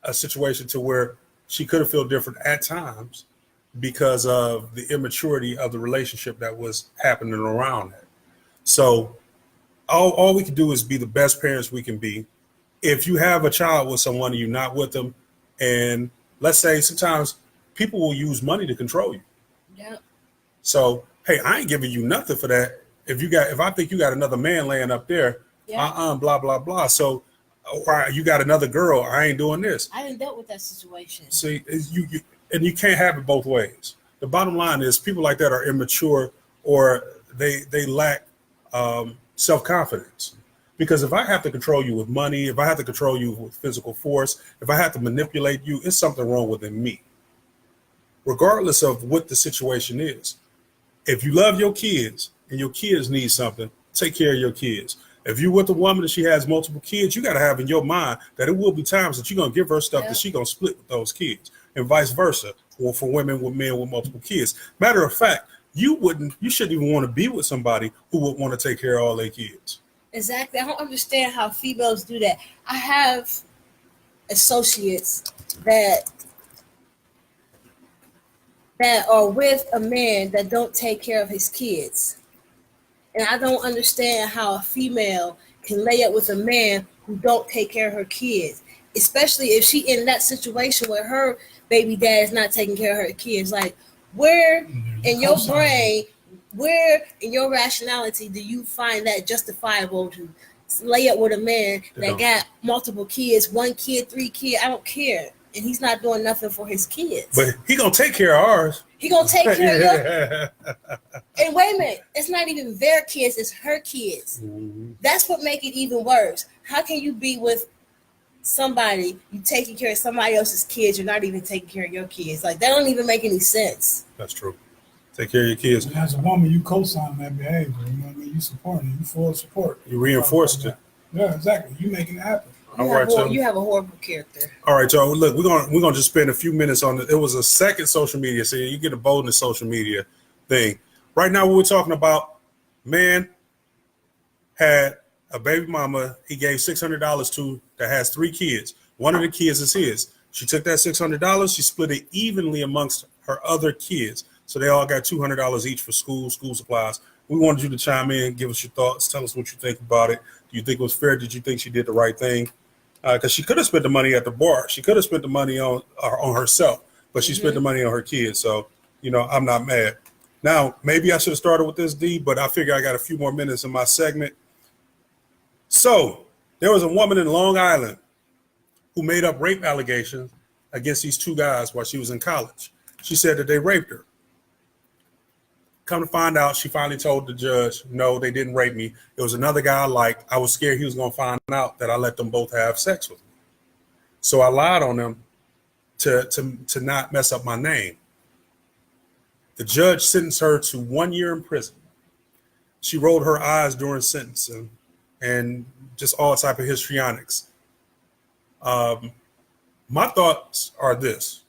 a situation to where she could have felt different at times because of the immaturity of the relationship that was happening around that. So all we can do is be the best parents we can be. If you have a child with someone and you're not with them, and let's say sometimes people will use money to control you. Yeah. So, hey, I ain't giving you nothing for that. If I think you got another man laying up there, Yeah. blah, blah, blah. So, or you got another girl, I ain't doing this. I didn't dealt with that situation. See, and you can't have it both ways. The bottom line is people like that are immature or they lack self-confidence. Because if I have to control you with money, if I have to control you with physical force, if I have to manipulate you, it's something wrong within me. Regardless of what the situation is. If you love your kids and your kids need something, take care of your kids. If you're with a woman and she has multiple kids, you got to have in your mind that it will be times that you're going to give her stuff that she's going to split with those kids, and vice versa, or for women with men with multiple kids. Matter of fact, you shouldn't even want to be with somebody who would want to take care of all their kids. Exactly. I don't understand how females do that. I have associates that are with a man that don't take care of his kids. And I don't understand how a female can lay up with a man who don't take care of her kids, especially if she in that situation where her baby dad is not taking care of her kids. Like, where in your brain, where in your rationality do you find that justifiable to lay up with a man that got multiple kids, 1 kid, 3 kids? I don't care. And he's not doing nothing for his kids. But he gonna take care of ours. He gonna take care of your. And wait a minute, it's not even their kids; it's her kids. Mm-hmm. That's what make it even worse. How can you be with somebody you taking care of somebody else's kids? You're not even taking care of your kids. Like, that don't even make any sense. That's true. Take care of your kids. And as a woman, you co-sign that behavior. You know what I mean? You supporting it. You full support. You reinforced it. Yeah, exactly. You making it happen. You have a horrible character. All right, y'all. Look, we're gonna just spend a few minutes on it. It was a second social media. So you get a bonus social media thing. Right now, what we're talking about, man had a baby mama he gave $600 to that has 3 kids. One of the kids is his. She took that $600, she split it evenly amongst her other kids. So they all got $200 each for school supplies. We wanted you to chime in, give us your thoughts, tell us what you think about it. Do you think it was fair? Did you think she did the right thing? Because she could have spent the money at the bar. She could have spent the money on herself, but she spent the money on her kids. So, I'm not mad. Now, maybe I should have started with this, D, but I figure I got a few more minutes in my segment. So there was a woman in Long Island who made up rape allegations against these 2 guys while she was in college. She said that they raped her. Come to find out, she finally told the judge, no, they didn't rape me. It was another guy I liked. I was scared he was going to find out that I let them both have sex with me. So I lied on them to not mess up my name. The judge sentenced her to 1 year in prison. She rolled her eyes during sentencing and just all type of histrionics. My thoughts are this.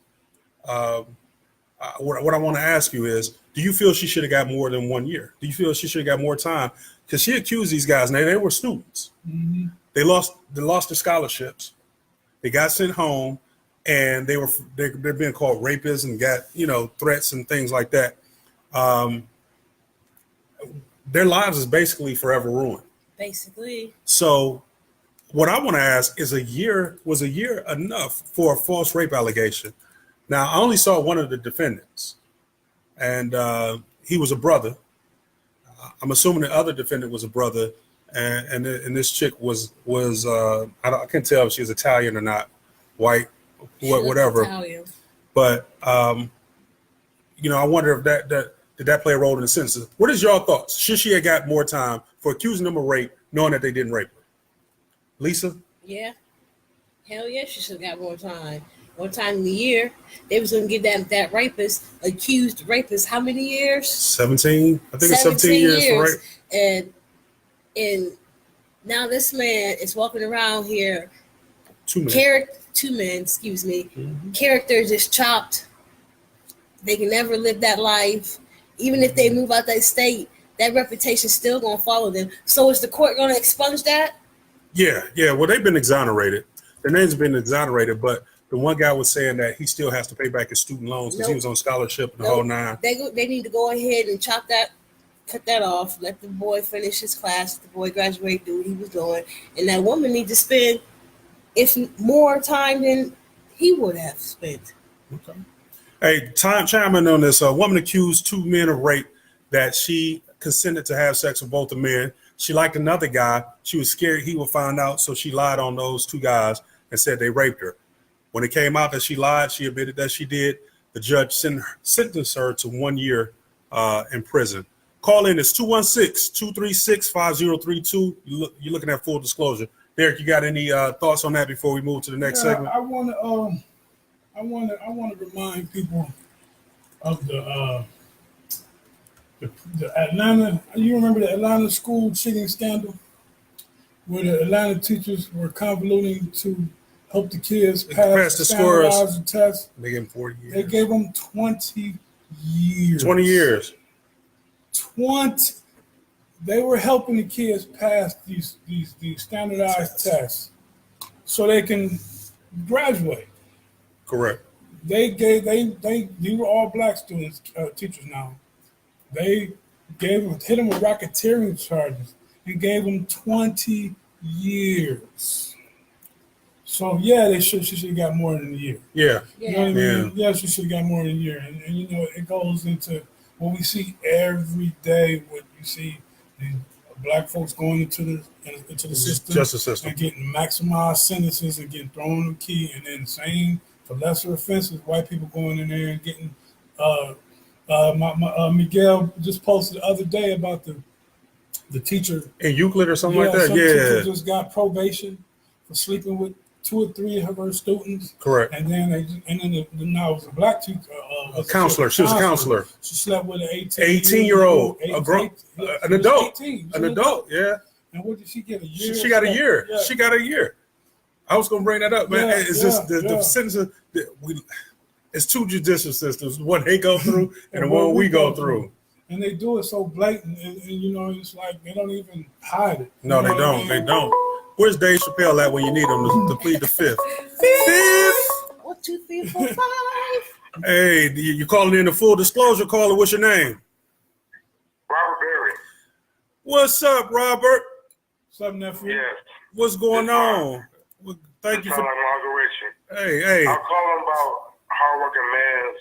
What I want to ask you is, do you feel she should have got more than 1 year? Do you feel she should have got more time? Because she accused these guys, and they were students. Mm-hmm. They lost their scholarships. They got sent home. and they're being called rapists and got threats and things like that. Their lives is basically forever ruined. Basically. So what I want to ask is, was a year enough for a false rape allegation? Now, I only saw one of the defendants, and he was a brother. I'm assuming the other defendant was a brother, and this chick was I can't tell if she was Italian or not, white, whatever. Italian. But I wonder if did that play a role in the sentence? What is your thoughts? Should she have got more time for accusing them of rape, knowing that they didn't rape her? Lisa? Yeah. Hell yeah, she should have got more time. One time in the year, they was going to give that accused rapist, how many years? 17. I think it's 17 years for rape. And now this man is walking around here. Two men, Mm-hmm. Character just chopped. They can never live that life. Even if they move out that state, that reputation still going to follow them. So is the court going to expunge that? Yeah. Well, they've been exonerated. Their names have been exonerated, but the one guy was saying that he still has to pay back his student loans because he was on scholarship and the whole nine. They need to go ahead and cut that off. Let the boy finish his class. The boy graduate, do what he was doing, and that woman needs to spend, if more time than he would have spent. Okay. Hey, chime in on this. A woman accused two men of rape that she consented to have sex with both the men. She liked another guy. She was scared he would find out, so she lied on those two guys and said they raped her. When it came out that she lied, she admitted that she did. The judge sentenced her to 1 year in prison. Call in. It's 216-236-5032. You're looking at full disclosure. Derek, you got any thoughts on that before we move to the next segment? I want to remind people of the Atlanta. You remember the Atlanta school cheating scandal, where the Atlanta teachers were convoluting to help the kids pass the standardized test. They gave them 40 years. They gave them 20 years. 20 years. 20. They were helping the kids pass these standardized tests so they can graduate. Correct. These were all black students, teachers now. They hit them with racketeering charges and gave them 20 years. So yeah, she should have got more than a year. Yeah. You know what I mean? Yeah, she should have got more than a year. And it goes into what we see every day. What you see, these black folks going into the system, justice system, and getting maximized sentences and getting thrown in the key, and then same for lesser offenses, white people going in there and getting. Miguel just posted the other day about the teacher in Euclid or something like that. Teacher just got probation for sleeping with 2 or 3 of her students. Correct. And then now it was a black teacher, a counselor. She was a counselor. She slept with an 18-year-old, an adult, 18. An adult. Yeah. And what did she get? A year. She got a year. Yeah. She got a year. I was gonna bring that up, man. It's just the sentence. It's two judicial systems: one they go through and the one we go through. And they do it so blatant, and it's like they don't even hide it. No, they don't. I mean? They don't. Where's Dave Chappelle at when you need him to plead the fifth? Fifth. 1, 2, 3, 4, 5. Hey, you calling in the full disclosure caller? What's your name? Robert Berry. What's up, Robert? What's up, nephew? Yes. What's going on? Well, thank you for. Like Margaret Ritchie. Hey. I'm calling about hardworking men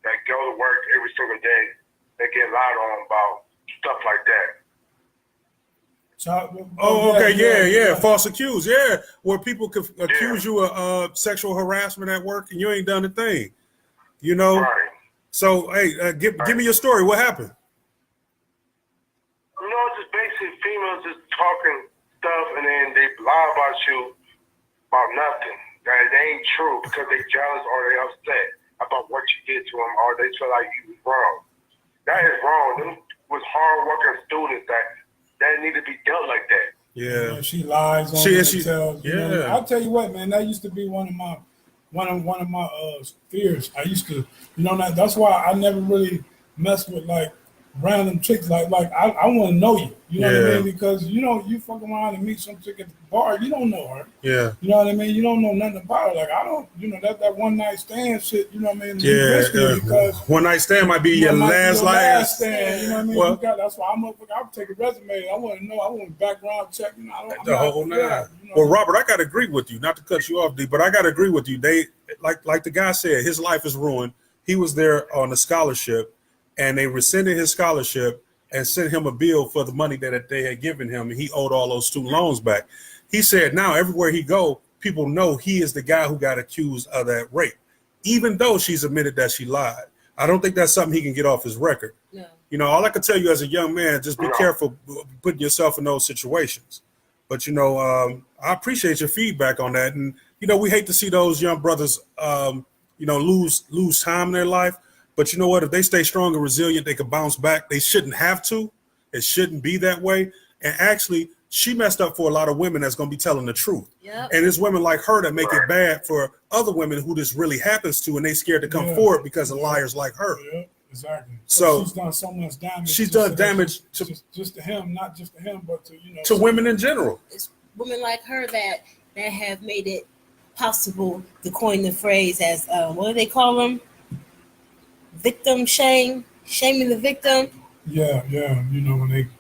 that go to work every single day. They get lied on about stuff like that. Okay, yeah. False accused, where people could accuse you of sexual harassment at work and you ain't done a thing, Right. So, hey, give me your story. What happened? Just basic females just talking stuff and then they lie about you about nothing. That it ain't true because they jealous or they upset about what you did to them or they feel like you was wrong. That is wrong. Them was hard-working students that need to be dealt like that. Yeah, she lies on tells. I'll tell you what, man. That used to be one of my fears. I used to, that's why I never really messed with like random chicks. Like I want to know you. You know what I Yeah. mean? Because you fuck around and meet some chick at the bar, you don't know her. Yeah. You know what I mean? You don't know nothing about her. Like I don't, that one night stand shit. You know what I mean? You Yeah. risking it because One night stand might be your might be last your last. stand. You know what I mean? Well, That's why I'll take a resume. I want to know. I want a background check. You know, the whole nine. yeah, Well, Robert, I got to agree with you. Not to cut you off, D, but I got to agree with you. They like the guy said, his life is ruined. He was there on a scholarship, and they rescinded his scholarship and sent him a bill for the money that they had given him, and he owed all those student loans back. He said now everywhere he go, people know he is the guy who got accused of that rape, even though she's admitted that she lied. I don't think that's something he can get off his record. No. You know, all I can tell you as a young man, just be careful putting yourself in those situations. But, I appreciate your feedback on that. And, we hate to see those young brothers, lose time in their life. But you know what? If they stay strong and resilient, they can bounce back. They shouldn't have to. It shouldn't be that way. And actually, she messed up for a lot of women that's going to be telling the truth. Yep. And it's women like her that make it bad for other women who this really happens to, and they scared to come forward because of liars like her. Yeah, exactly. So she's done so much damage. She's done damage just to him, not just to him, but to to women in general. It's women like her that have made it possible to coin the phrase as what do they call them? Victim shame, shaming the victim. Yeah.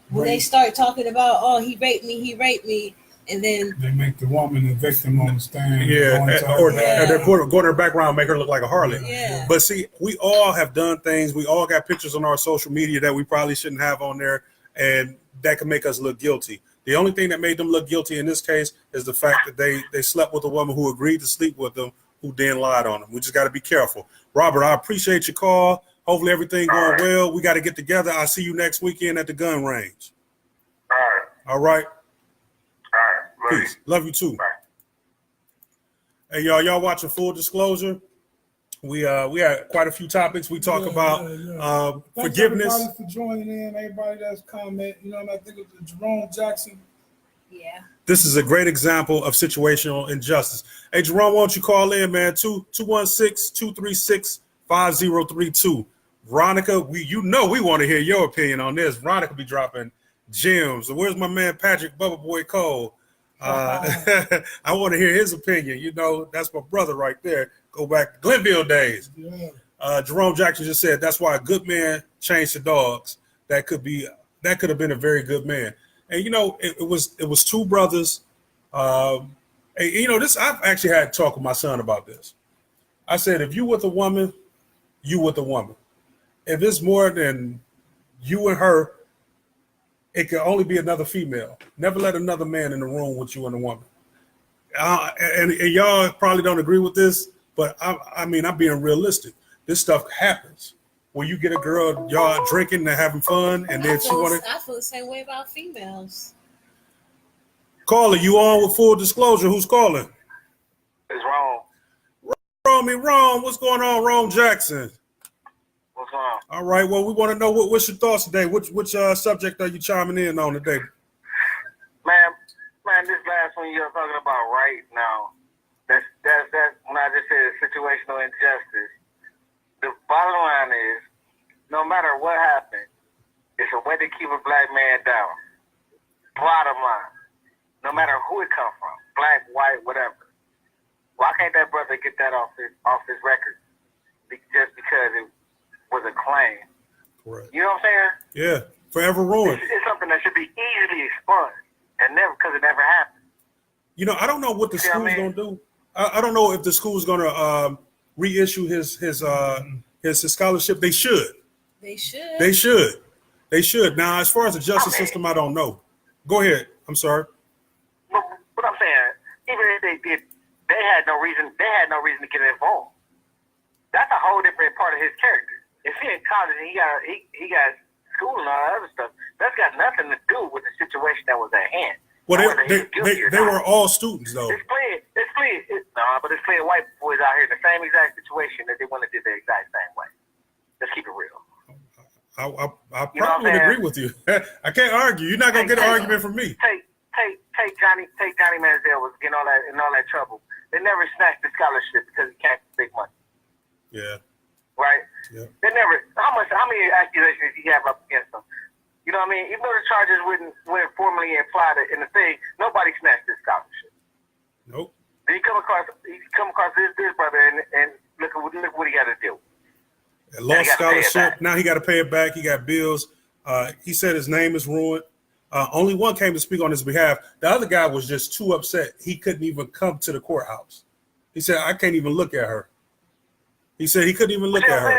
When they start talking about, oh, he raped me, and then they make the woman the victim on the stand. Yeah, or they're going to her background and make her look like a harlot. Yeah. But see, we all have done things. We all got pictures on our social media that we probably shouldn't have on there, and that can make us look guilty. The only thing that made them look guilty in this case is the fact that they slept with a woman who agreed to sleep with them, who then lied on them. We just got to be careful. Robert, I appreciate your call. Hopefully everything going well. We got to get together. I'll see you next weekend at the gun range. All right. Peace. Love you too. Bye. Hey, y'all watching Full Disclosure? We had quite a few topics. We talk about Thanks forgiveness. Everybody for joining in. Everybody that's commenting. I think it was Jerome Jackson. yeah. This is a great example of situational injustice. Hey, Jerome, why don't you call in, man? 216-236-5032. Veronica, we want to hear your opinion on this. Veronica be dropping gems. So where's my man Patrick Bubba Boy Cole? I want to hear his opinion. That's my brother right there. Go back to Glenville days. Yeah. Jerome Jackson just said that's why a good man changed the dogs. That could have been a very good man. And it was two brothers. I've actually had to talk with my son about this. I said, if you with a woman, you with a woman. If it's more than you and her, it can only be another female. Never let another man in the room with you and a woman. And y'all probably don't agree with this, but I'm being realistic. This stuff happens. When you get a girl, y'all drinking and having fun, and then I feel the same way about females. Caller, you on with Full Disclosure? Who's calling? It's wrong. Rome, what's going on, Rome Jackson? What's wrong? All right, well, we want to know what's your thoughts today. Which subject are you chiming in on today? Man, this last one you're talking about right now, that's when I just said situational injustice. The bottom line is, no matter what happened, it's a way to keep a black man down. Bottom line. No matter who it come from, black, white, whatever. Why can't that brother get that off his record? Just because it was a claim. Correct. You know what I'm saying? Yeah, forever ruined. It's something that should be easily expunged, and because it never happened. I don't know what the school's gonna do. I don't know if the school's gonna reissue his scholarship. They should. Now, as far as the justice system, I don't know. Go ahead. I'm sorry. But I'm saying, even if they did, they had no reason to get involved. That's a whole different part of his character. If he in college and he got school and all that other stuff, that's got nothing to do with the situation that was at hand. Well, they were all students though. It's plenty of white boys out here in the same exact situation that they want to do the exact same way. Let's keep it real. I probably would agree with you. I can't argue. You're not gonna get an argument from me. Take Johnny Manziel was getting all that trouble. They never snatched the scholarship because he can't big money. Yeah. right? Yep. They never. How many accusations did he have up against him? You know what I mean? Even though the charges weren't formally implied in the thing, nobody snatched this scholarship. Nope. Then he come across this brother and look what he got to do. Lost scholarship. Now he got to pay it back. He got bills. He said his name is ruined. Only one came to speak on his behalf. The other guy was just too upset. He couldn't even come to the courthouse. He said, I can't even look at her. He said he couldn't even look at her.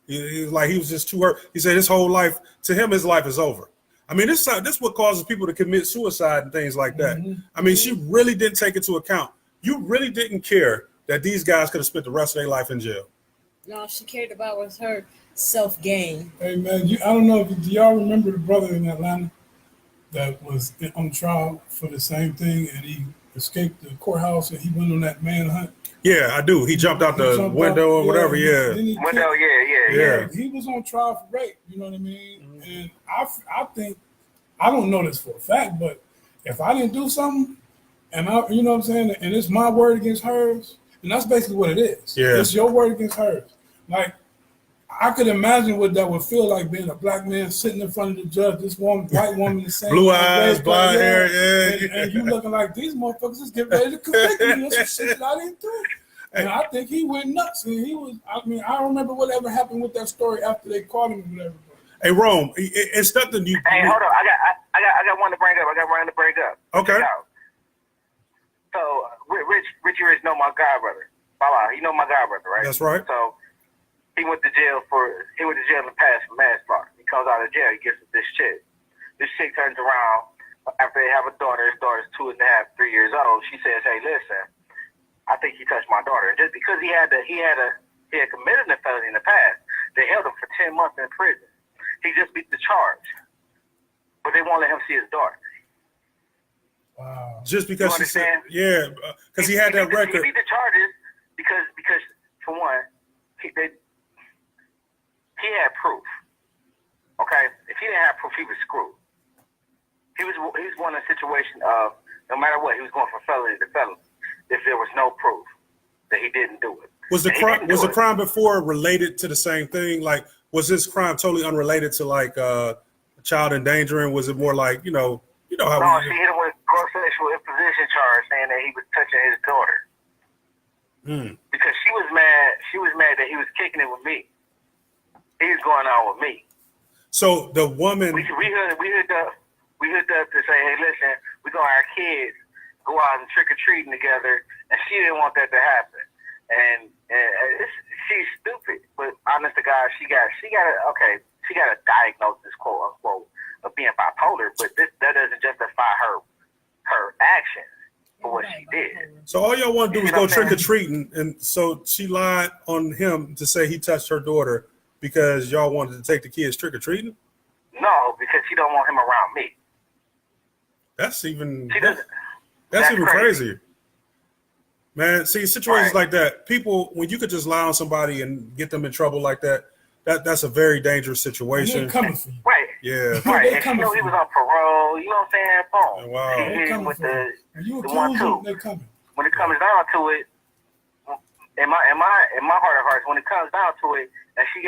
He was just too hurt. He said his whole life, to him, his life is over. I mean, this is what causes people to commit suicide and things like that. Mm-hmm. I mean, she really didn't take into account. You really didn't care that these guys could have spent the rest of their life in jail. No, she cared about was her self-gain. Hey, man, I don't know, do y'all remember the brother in Atlanta that was on trial for the same thing, and he escaped the courthouse and he went on that manhunt? Yeah, I do. He jumped out the window or whatever, yeah. Window, Yeah. He was on trial for rape, you know what I mean? Mm-hmm. And I think, I don't know this for a fact, but if I didn't do something, and you know what I'm saying, and it's my word against hers, and that's basically what it is. Yeah. It's your word against hers. Like, I could imagine what that would feel like, being a black man sitting in front of the judge, this white woman the same. Blue eyes, blonde hair, yeah. And you looking like, these motherfuckers is getting ready to convict me. That's some shit that I didn't do. And I think he went nuts. And I don't remember whatever happened with that story after they caught him or whatever. Hey, Rome, it's nothing you. Hey, hold on. I got one to bring up. Okay. So Richie Rich know my godbrother. Baba, he know my godbrother, right? That's right. So he went to jail in the past for manslaughter. He comes out of jail, he gets with this chick. This chick turns around after they have a daughter. His daughter's 2.5, 3 years old. She says, "Hey, listen, I think he touched my daughter." And just because he had committed a felony in the past, they held him for 10 months in prison. He just beat the charge, but they won't let him see his daughter. Wow. Just because she said, yeah, because he had that record. He beat the charges because for one, he had proof. Okay, if he didn't have proof, he was screwed. He was in a situation of, no matter what, he was going from felony to felony if there was no proof that he didn't do it. Was the crime before related to the same thing? Like, was this crime totally unrelated to like child endangering? Was it more like, you know how? No, she hit him with gross sexual imposition charge, saying that he was touching his daughter. Because she was mad. She was mad that he was kicking it with me. He was going on with me. So the woman, we hooked up to say, hey, listen, we gonna have our kids go out and trick or treating together, and she didn't want that to happen. And she's stupid, but honest to God, she got a diagnosis, quote unquote, of being bipolar, but that doesn't justify her actions for what she did. So all y'all want to do is go trick or treating, and so she lied on him to say he touched her daughter because y'all wanted to take the kids trick or treating? No, because she don't want him around me. That's even that's even crazier. Man, see, situations like that, people, when you could just lie on somebody and get them in trouble like that's a very dangerous situation. They're coming for you. Right. Yeah. Right. And he was on parole, you know what I'm saying? Boom. Wow. They're coming with for you. And you the accuse them, 1-2. they're coming. When it comes down to it, in my heart of hearts, when it comes down to it, and she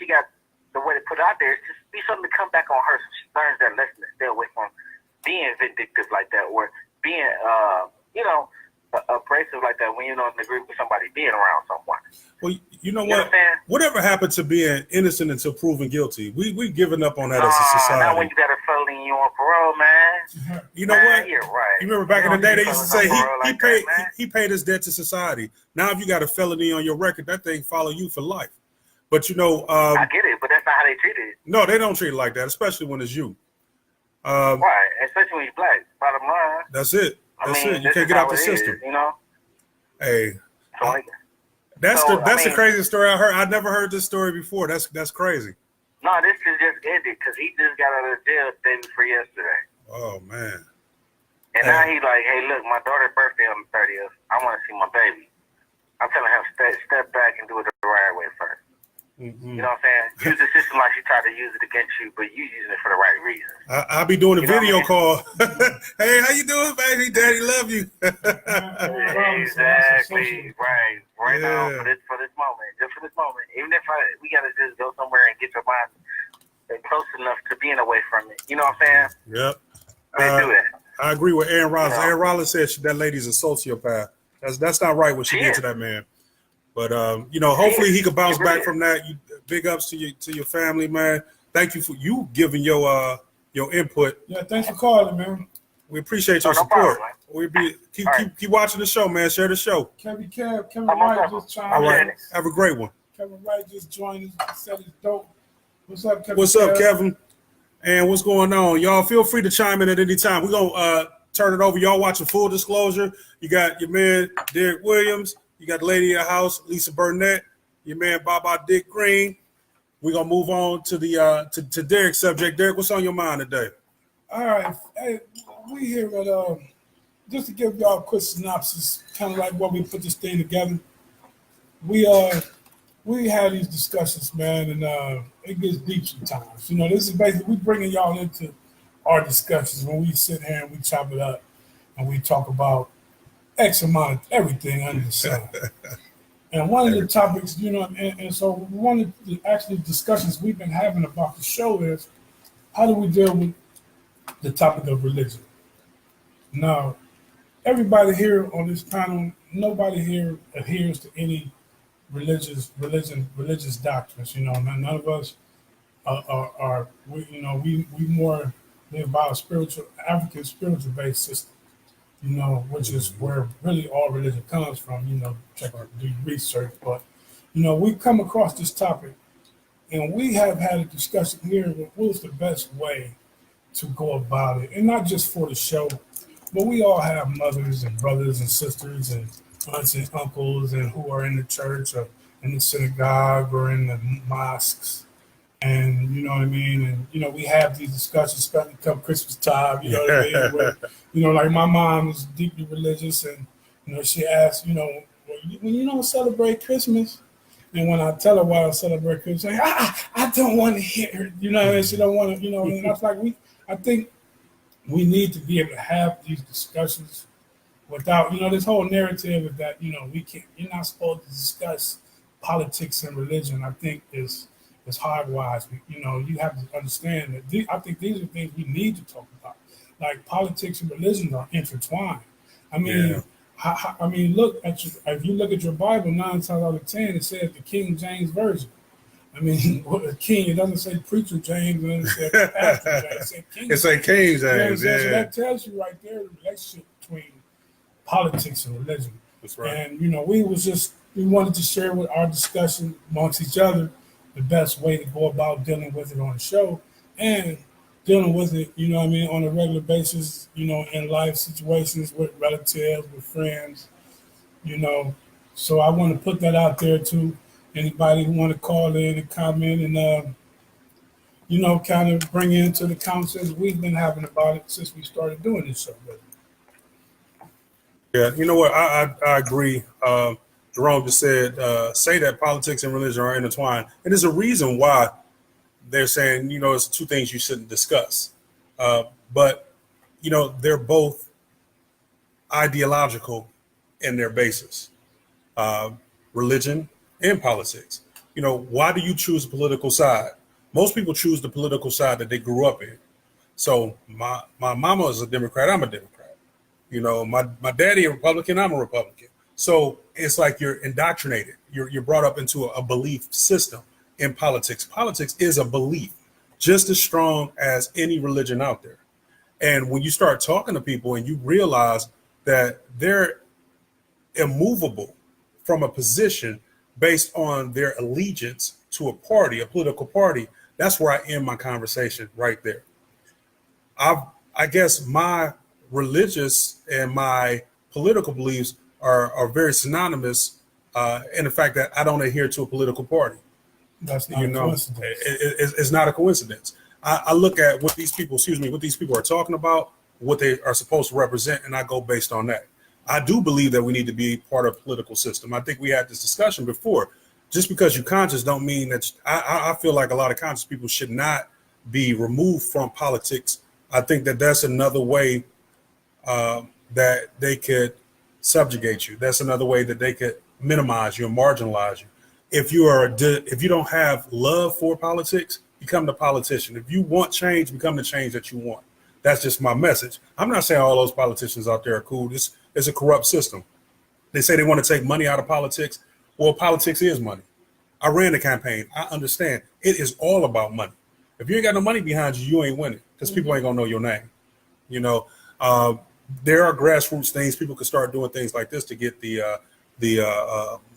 got the way to put it out there, it's just be something to come back on her so she learns that lesson to stay away from being vindictive like that, or being abrasive like that when you're not in agreement with somebody being around someone. Well, you know what? Whatever happened to being innocent until proven guilty? We given up on that as a society. Not when you got a felony and you on parole, man. You know what? You're right. You remember back in the day they used to say he paid his debt to society. Now if you got a felony on your record, that thing follow you for life. But I get it, but that's not how they treat it. No, they don't treat it like that, especially when it's you. Right, especially when you're black. Bottom line. That's it. You can't get out the system. Is, you know. Hey. That's the craziest story I heard. I never heard this story before. That's crazy. No, this is just ended because he just got out of jail the day before yesterday. Oh man. And now he's like, hey, look, my daughter's birthday on the 30th. I want to see my baby. I'm telling him step back and do it the right way first. Mm-hmm. You know what I'm saying? Use the system like she tried to use it against you, but you using it for the right reason. I'll be doing a video call. Hey, how you doing, baby? Daddy love you. Exactly. Right now for this moment. Just for this moment. Even if we gotta just go somewhere and get your mind close enough to being away from it. You know what I'm saying? Yep. Do it. I agree with Aaron Rollins. You know? Aaron Rollins said that lady's a sociopath. That's not right what she did to that man. But hopefully he could bounce back from that. Big ups to your family, man. Thank you for you giving your input. Yeah, thanks for calling, man. We appreciate your support. Keep watching the show, man. Share the show. Kevin Wright just chimed in. All right. Have a great one. Kevin Wright just joined us. Said it's dope. What's up, Kevin? What's up, Kevin? And what's going on? Y'all feel free to chime in at any time. We're going to turn it over. Y'all watching Full Disclosure. You got your man, Derek Williams. You got the lady of the house, Lisa Burnett. Your man, Baba Dick Green. We're going to move on to the to Derek's subject. Derek, what's on your mind today? All right. Hey, we here at, just to give y'all a quick synopsis, kind of like what we put this thing together. We had these discussions, man, and it gets deep sometimes. This is basically, we bringing y'all into our discussions when we sit here and we chop it up and we talk about X amount of everything under the sun. And one of the topics, and so one of the actually discussions we've been having about the show is how do we deal with the topic of religion? Now, everybody here on this panel, nobody here adheres to any religious doctrines. None of us are we more live by a African spiritual based system. Which is where really all religion comes from, check out, do research. But, we come across this topic and we have had a discussion here of what's the best way to go about it. And not just for the show, but we all have mothers and brothers and sisters and aunts and uncles and who are in the church or in the synagogue or in the mosques. And you know what I mean? And, we have these discussions, especially come Christmas time, you know what I mean? Where, like my mom is deeply religious and, she asks, when you don't celebrate Christmas, and when I tell her why I celebrate Christmas, she's like, I don't want to hear it. You know what I mean? She don't want to, and that's like, I think we need to be able to have these discussions without, this whole narrative of that, you're not supposed to discuss politics and religion, I think is hard-wise. You have to understand that I think these are things we need to talk about. Like politics and religion are intertwined. I mean, look at if you look at your Bible, 9 times out of 10, it says the King James Version. I mean, king, it doesn't say preacher James, it doesn't say pastor James, it says King. It says King James, So that tells you right there the relationship between politics and religion. That's right. And we wanted to share with our discussion amongst each other the best way to go about dealing with it on the show and dealing with it, on a regular basis, in life situations with relatives, with friends, So I want to put that out there to anybody who want to call in and comment and, kind of bring into the conversations we've been having about it since we started doing this show. Yeah, you know what? I agree. Jerome just said, say that politics and religion are intertwined. And there's a reason why they're saying, it's two things you shouldn't discuss. But, they're both ideological in their basis, religion and politics. Why do you choose a political side? Most people choose the political side that they grew up in. So my mama is a Democrat, I'm a Democrat. My daddy a Republican, I'm a Republican. So it's like you're indoctrinated. You're brought up into a belief system in politics. Politics is a belief just as strong as any religion out there. And when you start talking to people and you realize that they're immovable from a position based on their allegiance to a party, a political party, that's where I end my conversation right there. I guess my religious and my political beliefs are very synonymous in the fact that I don't adhere to a political party. That's not a coincidence. It's not a coincidence. I look at what these people are talking about, what they are supposed to represent, and I go based on that. I do believe that we need to be part of a political system. I think we had this discussion before. Just because you're conscious don't mean that I feel like a lot of conscious people should not be removed from politics. I think that that's another way that they could subjugate you. That's another way that they could minimize you and marginalize you. if you don't have love for politics, become the politician. If you want change, become the change that you want. That's just my message. I'm not saying all those politicians out there are cool. It's a corrupt system. They say they want to take money out of politics. Well, politics is money. I ran the campaign. I understand. It is all about money. If you ain't got no money behind you, you ain't winning because people ain't gonna know your name. You know, there are grassroots things. People can start doing things like this to get the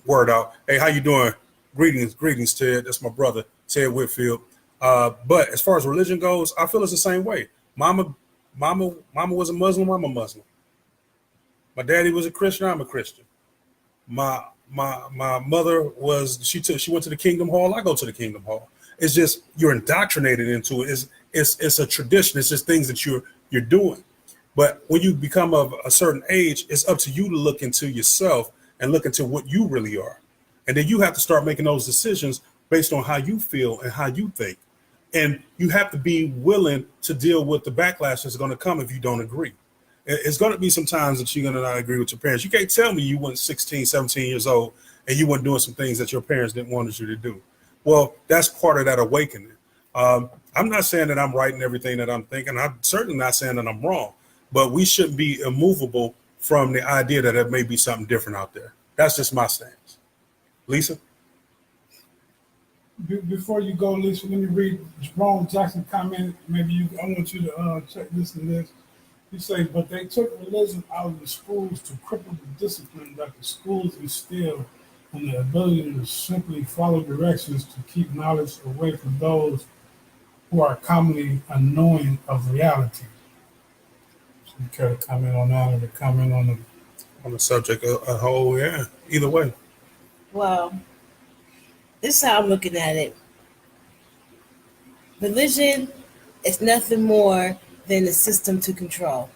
word out. Hey, how you doing? Greetings, Ted. That's my brother, Ted Whitfield. But as far as religion goes, I feel it's the same way. Mama was a Muslim. I'm a Muslim. My daddy was a Christian. I'm a Christian. My mother she went to the Kingdom Hall. I go to the Kingdom Hall. It's just you're indoctrinated into it. It's a tradition. It's just things that you're doing. But when you become of a certain age, it's up to you to look into yourself and look into what you really are. And then you have to start making those decisions based on how you feel and how you think. And you have to be willing to deal with the backlash that's going to come if you don't agree. It's going to be some times that you're going to not agree with your parents. You can't tell me you weren't 16, 17 years old and you weren't doing some things that your parents didn't want you to do. Well, that's part of that awakening. I'm not saying that I'm right in everything that I'm thinking. I'm certainly not saying that I'm wrong, but we shouldn't be immovable from the idea that there may be something different out there. That's just my stance. Lisa? Before you go, Lisa, let me read Jerome Jackson comment. I want you to listen to this. He says, but they took religion out of the schools to cripple the discipline that the schools instill and the ability to simply follow directions to keep knowledge away from those who are commonly unknowing of reality. So you care to comment on that or to comment on the subject of a whole, yeah, either way. Well, this is how I'm looking at it. Religion is nothing more than a system to control.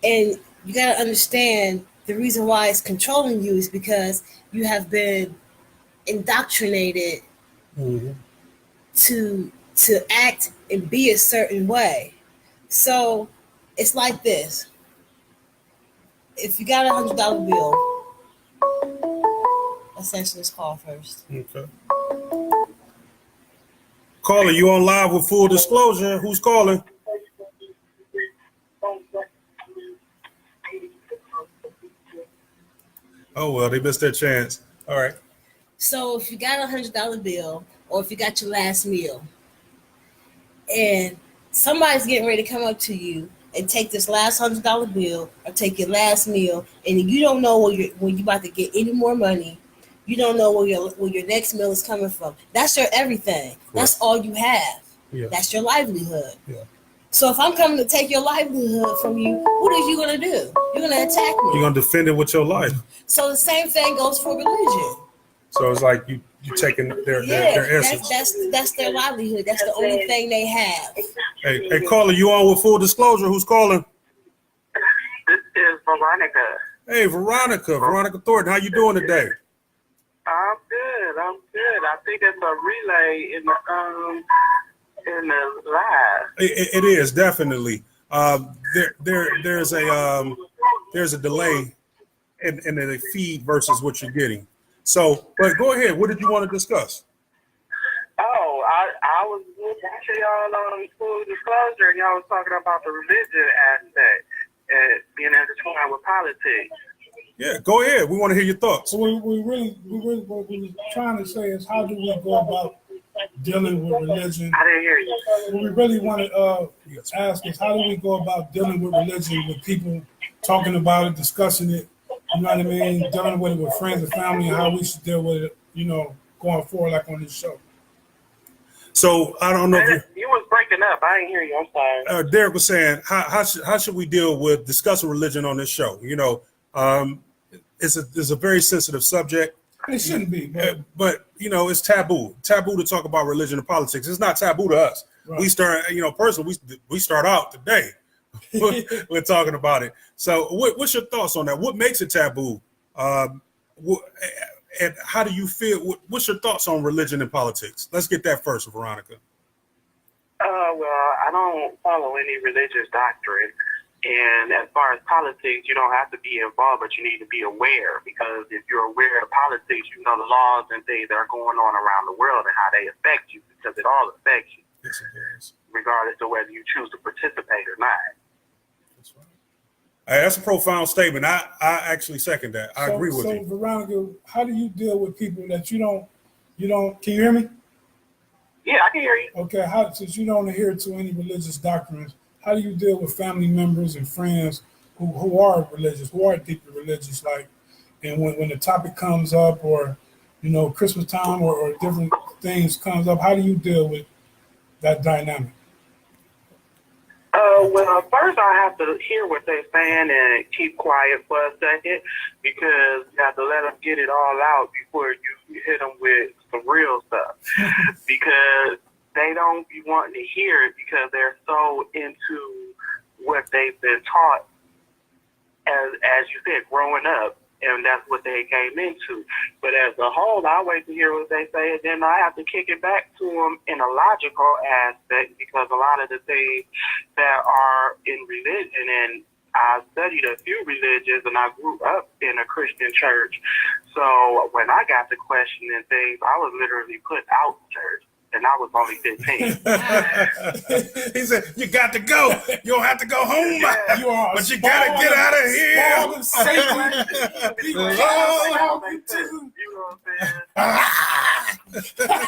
And you got to understand the reason why it's controlling you is because you have been indoctrinated to act and be a certain way. So it's like this. If you got $100 bill, let's answer this call first. Okay. Caller, you on live with Full Disclosure. Who's calling? Oh, well, they missed their chance. All right. So if you got $100 bill or if you got your last meal and somebody's getting ready to come up to you and take this last $100 bill or take your last meal and you don't know when you're about to get any more money, you don't know where your next meal is coming from. That's your everything. Correct. That's all you have. Yeah. That's your livelihood. Yeah. So if I'm coming to take your livelihood from you, what are you going to do? You're going to attack me. You're going to defend it with your life. So the same thing goes for religion. So it's like you taking their essence. That's their livelihood. That's the only thing they have. Hey, caller, you on with Full Disclosure? Who's calling? This is Veronica. Hey, Veronica Thornton, how you doing today? I'm good. I think it's a relay in the live. It is definitely. There's a delay in the feed versus what you're getting. So, but go ahead. What did you want to discuss? Oh, I was watching y'all on Full Disclosure, and y'all was talking about the religion aspect and being intertwined with politics. Yeah, go ahead. We want to hear your thoughts. So we really what we were trying to say is how do we go about dealing with religion? I didn't hear you. What we really want to ask is how do we go about dealing with religion with people talking about it, discussing it, you know what I mean, dealing with it with friends and family, and how we should deal with it, you know, going forward like on this show. So I don't know if you was breaking up. I didn't hear you. I'm sorry. Derek was saying how should we deal with discussing religion on this show? You know, it's a very sensitive subject. It shouldn't be, but you know, it's taboo to talk about religion and politics. It's not taboo to us. Right. We start, you know, personally, we start out today. We're talking about it. So, what's your thoughts on that? What makes it taboo? And how do you feel? What's your thoughts on religion and politics? Let's get that first, Veronica. Well, I don't follow any religious doctrine. And as far as politics, you don't have to be involved, but you need to be aware, because if you're aware of politics, you know the laws and things that are going on around the world and how they affect you, because it all affects you, Yes, it is. regardless of whether you choose to participate or not. That's right. Hey, that's a profound statement. I actually second that. I agree with you. So, Veronica, how do you deal with people that you don't, can you hear me? Yeah, I can hear you. Okay, since you don't adhere to any religious doctrines, how do you deal with family members and friends who are religious, who are deeply religious, like, and when the topic comes up, or, Christmas time or different things comes up, how do you deal with that dynamic? Well, first I have to hear what they're saying and keep quiet for a second, because you have to let them get it all out before you hit them with some real stuff. Because they don't be wanting to hear it, because they're so into what they've been taught as you said, growing up, and that's what they came into. But as a whole, I wait to hear what they say, and then I have to kick it back to them in a logical aspect, because a lot of the things that are in religion, and I studied a few religions, and I grew up in a Christian church. So when I got to questioning things, I was literally put out of church. And I was only 15. He said, "You got to go. You don't have to go home, You are, but you got to get out of here." Ball of Satan. You know what I'm saying?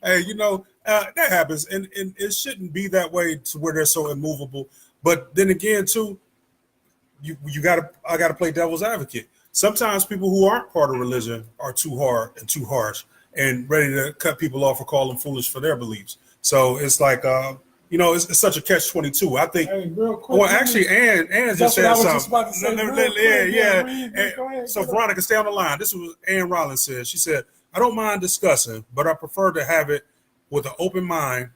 Hey, that happens, and it shouldn't be that way to where they're so immovable. But then again, too, I gotta play devil's advocate. Sometimes people who aren't part of religion are too hard and too harsh, and ready to cut people off or call them foolish for their beliefs. So it's like, it's such a catch-22. I think. Hey, real quick. Well, actually, Ann just said something. Go ahead, So Veronica, stay on the line. This was Ann Rollins said. She said, "I don't mind discussing, but I prefer to have it with an open mind,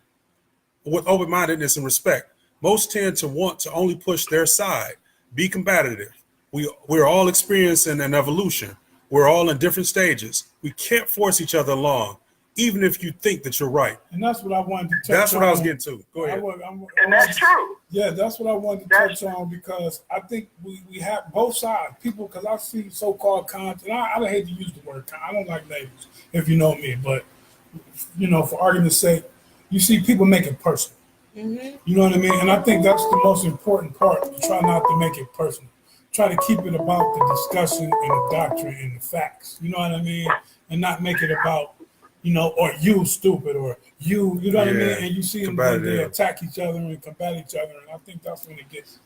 with open-mindedness and respect. Most tend to want to only push their side, be combative. We're all experiencing an evolution. We're all in different stages. We can't force each other along, even if you think that you're right." And that's what I wanted to touch on. That's what I was getting to. Go ahead. And that's true. Yeah, that's what I wanted to touch on, because I think we have both sides. People, because I see so-called content. I hate to use the word content. I don't like labels, if you know me. But, for argument's sake, you see people make it personal. Mm-hmm. You know what I mean? And I think that's the most important part. To try not to make it personal. Try to keep it about the discussion and the doctrine and the facts. You know what I mean? And not make it about, or you stupid, or you know what I mean? And you see them when they attack each other and combat each other. And I think that's when it gets,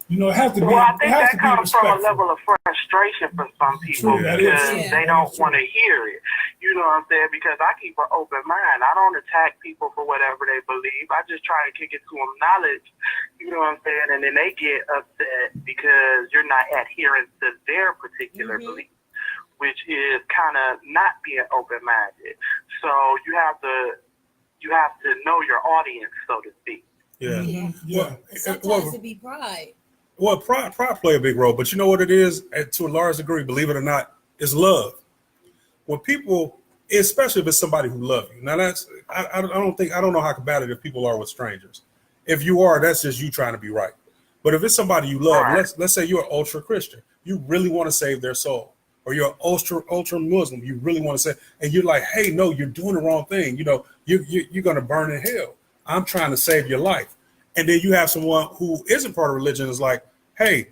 it has to be. Well, I think that comes from a respectful. level of frustration for some people, True, because they don't want to hear it. You know what I'm saying? Because I keep an open mind. I don't attack people for whatever they believe. I just try to kick it to them knowledge. You know what I'm saying? And then they get upset because you're not adhering to their particular belief, which is kind of not being open-minded. So you have to know your audience, so to speak. Yeah. Yeah. Well, Sometimes it be pride. Well, pride play a big role, but you know what it is, to a large degree, believe it or not, is love. When people, especially if it's somebody who loves you. Now I don't know how combative people are with strangers. If you are, that's just you trying to be right. But if it's somebody you love, let's say you're an ultra Christian, you really want to save their soul, or you're an ultra Muslim, you really want to say, and you're like, hey, no, you're doing the wrong thing. You're going to burn in hell. I'm trying to save your life. And then you have someone who isn't part of religion is like, hey,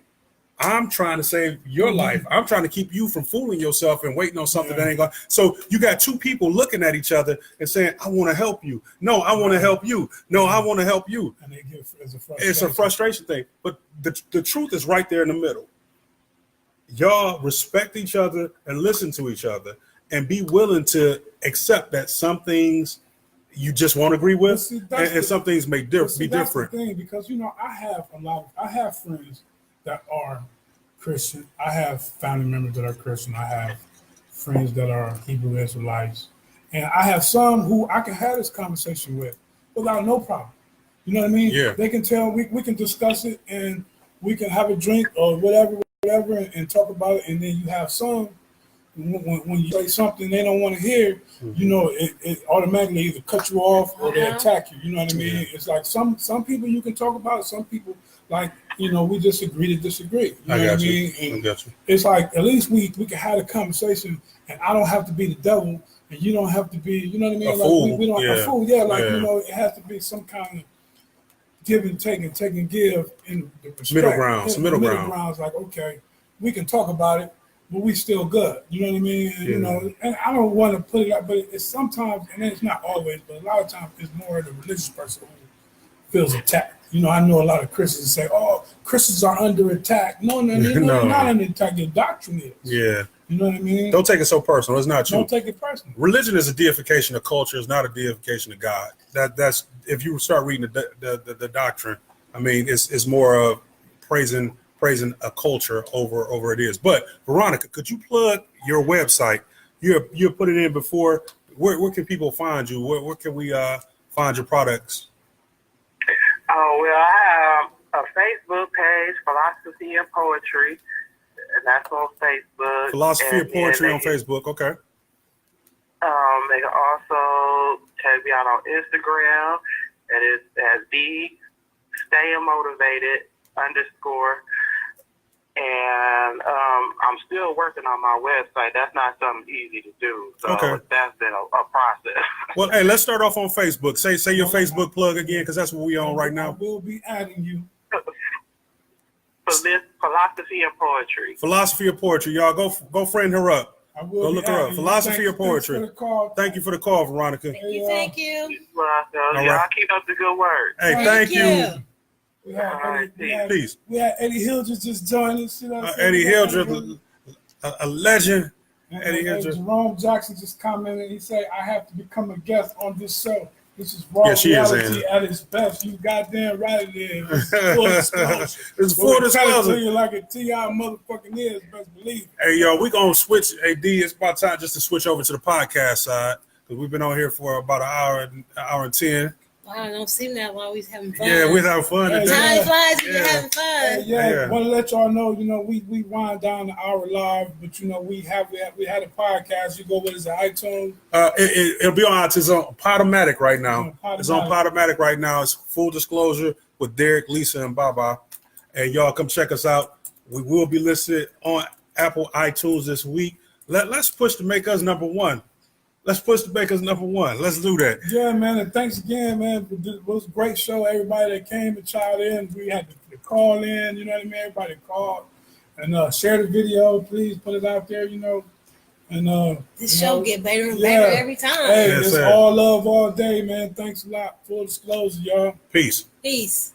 I'm trying to save your life. I'm trying to keep you from fooling yourself and waiting on something that ain't going. So you got two people looking at each other and saying, I want to help you. No, I want to help you. No, I want to help you. And they get It's a frustration thing. But the truth is right there in the middle. Y'all respect each other and listen to each other and be willing to accept that some things you just won't agree with, and some things may be different. That's the thing, because I have friends that are Christian. I have family members that are Christian. I have friends that are Hebrew Israelites, and I have some who I can have this conversation with without no problem. You know what I mean? Yeah. They can tell, we can discuss it, and we can have a drink or whatever, and talk about it. And then you have some when you say something they don't want to hear, you know, it automatically either cut you off or they attack you. You know what I mean? It's like some people you can talk about, some people like, you know, we just agree to disagree. You know what I mean? I got you. It's like at least we can have a conversation, and I don't have to be the devil, and you don't have to be, you know what I mean? A like fool. we don't Yeah. a fool. Yeah, like Yeah. you know, it has to be some kind of give and take and give in the respect. Middle ground. Yeah, Some middle middle ground. ground's like, okay, we can talk about it, but we still good. You know what I mean? And, you Yeah. know, and I don't want to put it up, but it's sometimes, and it's not always, but a lot of times it's more the religious person who feels attacked. You know, I know a lot of Christians say, "Oh, Christians are under attack." No, No. they're not under attack. Your doctrine is. Yeah. You know what I mean? Don't take it so personal. It's not you. Don't take it personal. Religion is a deification of culture. It's not a deification of God. That's if you start reading the doctrine. I mean, it's more of praising a culture over it is. But Veronica, could you plug your website? You put it in before. Where can people find you? Where can we find your products? Oh, well, I have a Facebook page, Philosophy and Poetry, and that's on Facebook. Philosophy of Poetry on they Facebook. Okay. They can also check me out on Instagram, and it's at the Staying Motivated _ and I'm still working on my website. That's not something easy to do. So Okay. that's been a process. Well, hey, let's start off on Facebook. Say your Facebook plug again, because that's what we on right I now. will be adding you. For this Philosophy and Poetry. Philosophy of Poetry, y'all go friend her up. I will Go be look her up. adding you. Philosophy of Poetry. Thanks for the call. Thank you for the call, Veronica. Thank you. Well, All y'all right. keep up the good work. Hey, thank you. We had Peace. Eddie Hildreth just joined us. You know what I'm saying? Eddie We had Hildreth, a legend. Eddie and Hildreth. Jerome Jackson just commented. He said, "I have to become a guest on this show. This is raw Yeah, she is, reality ain't at its best." You goddamn right it is. This is full disclosure. It's full We'll tell it to disclosure. you like a T.I. motherfucking is. Best believe it. Hey, yo, we gonna switch. Hey, D, it's about time just to switch over to the podcast side, because we've been on here for about an hour and 10. Wow, don't seem that long. We was having fun. Yeah, we're having fun Hey, today. Time flies when you're Yeah. having fun. Hey, Yeah. want to let y'all know, you know, we wind down the hour live, but you know, we had a podcast. You go with us at iTunes. It'll be on. It's on Podomatic right now. It's on It's on Podomatic right now. It's full disclosure with Derek, Lisa, and Baba. And y'all come check us out. We will be listed on Apple iTunes this week. Let's push to make us number one. Let's push to make us number one. Let's do that. Yeah, man, and thanks again, man. It was a great show. Everybody that came and chimed in, we had to call in. You know what I mean? Everybody called and share the video. Please put it out there. You know, and This you show know, get better and yeah. better every time. Hey, Yes, it's sir. all love all day, man. Thanks a lot. Full disclosure, y'all. Peace. Peace.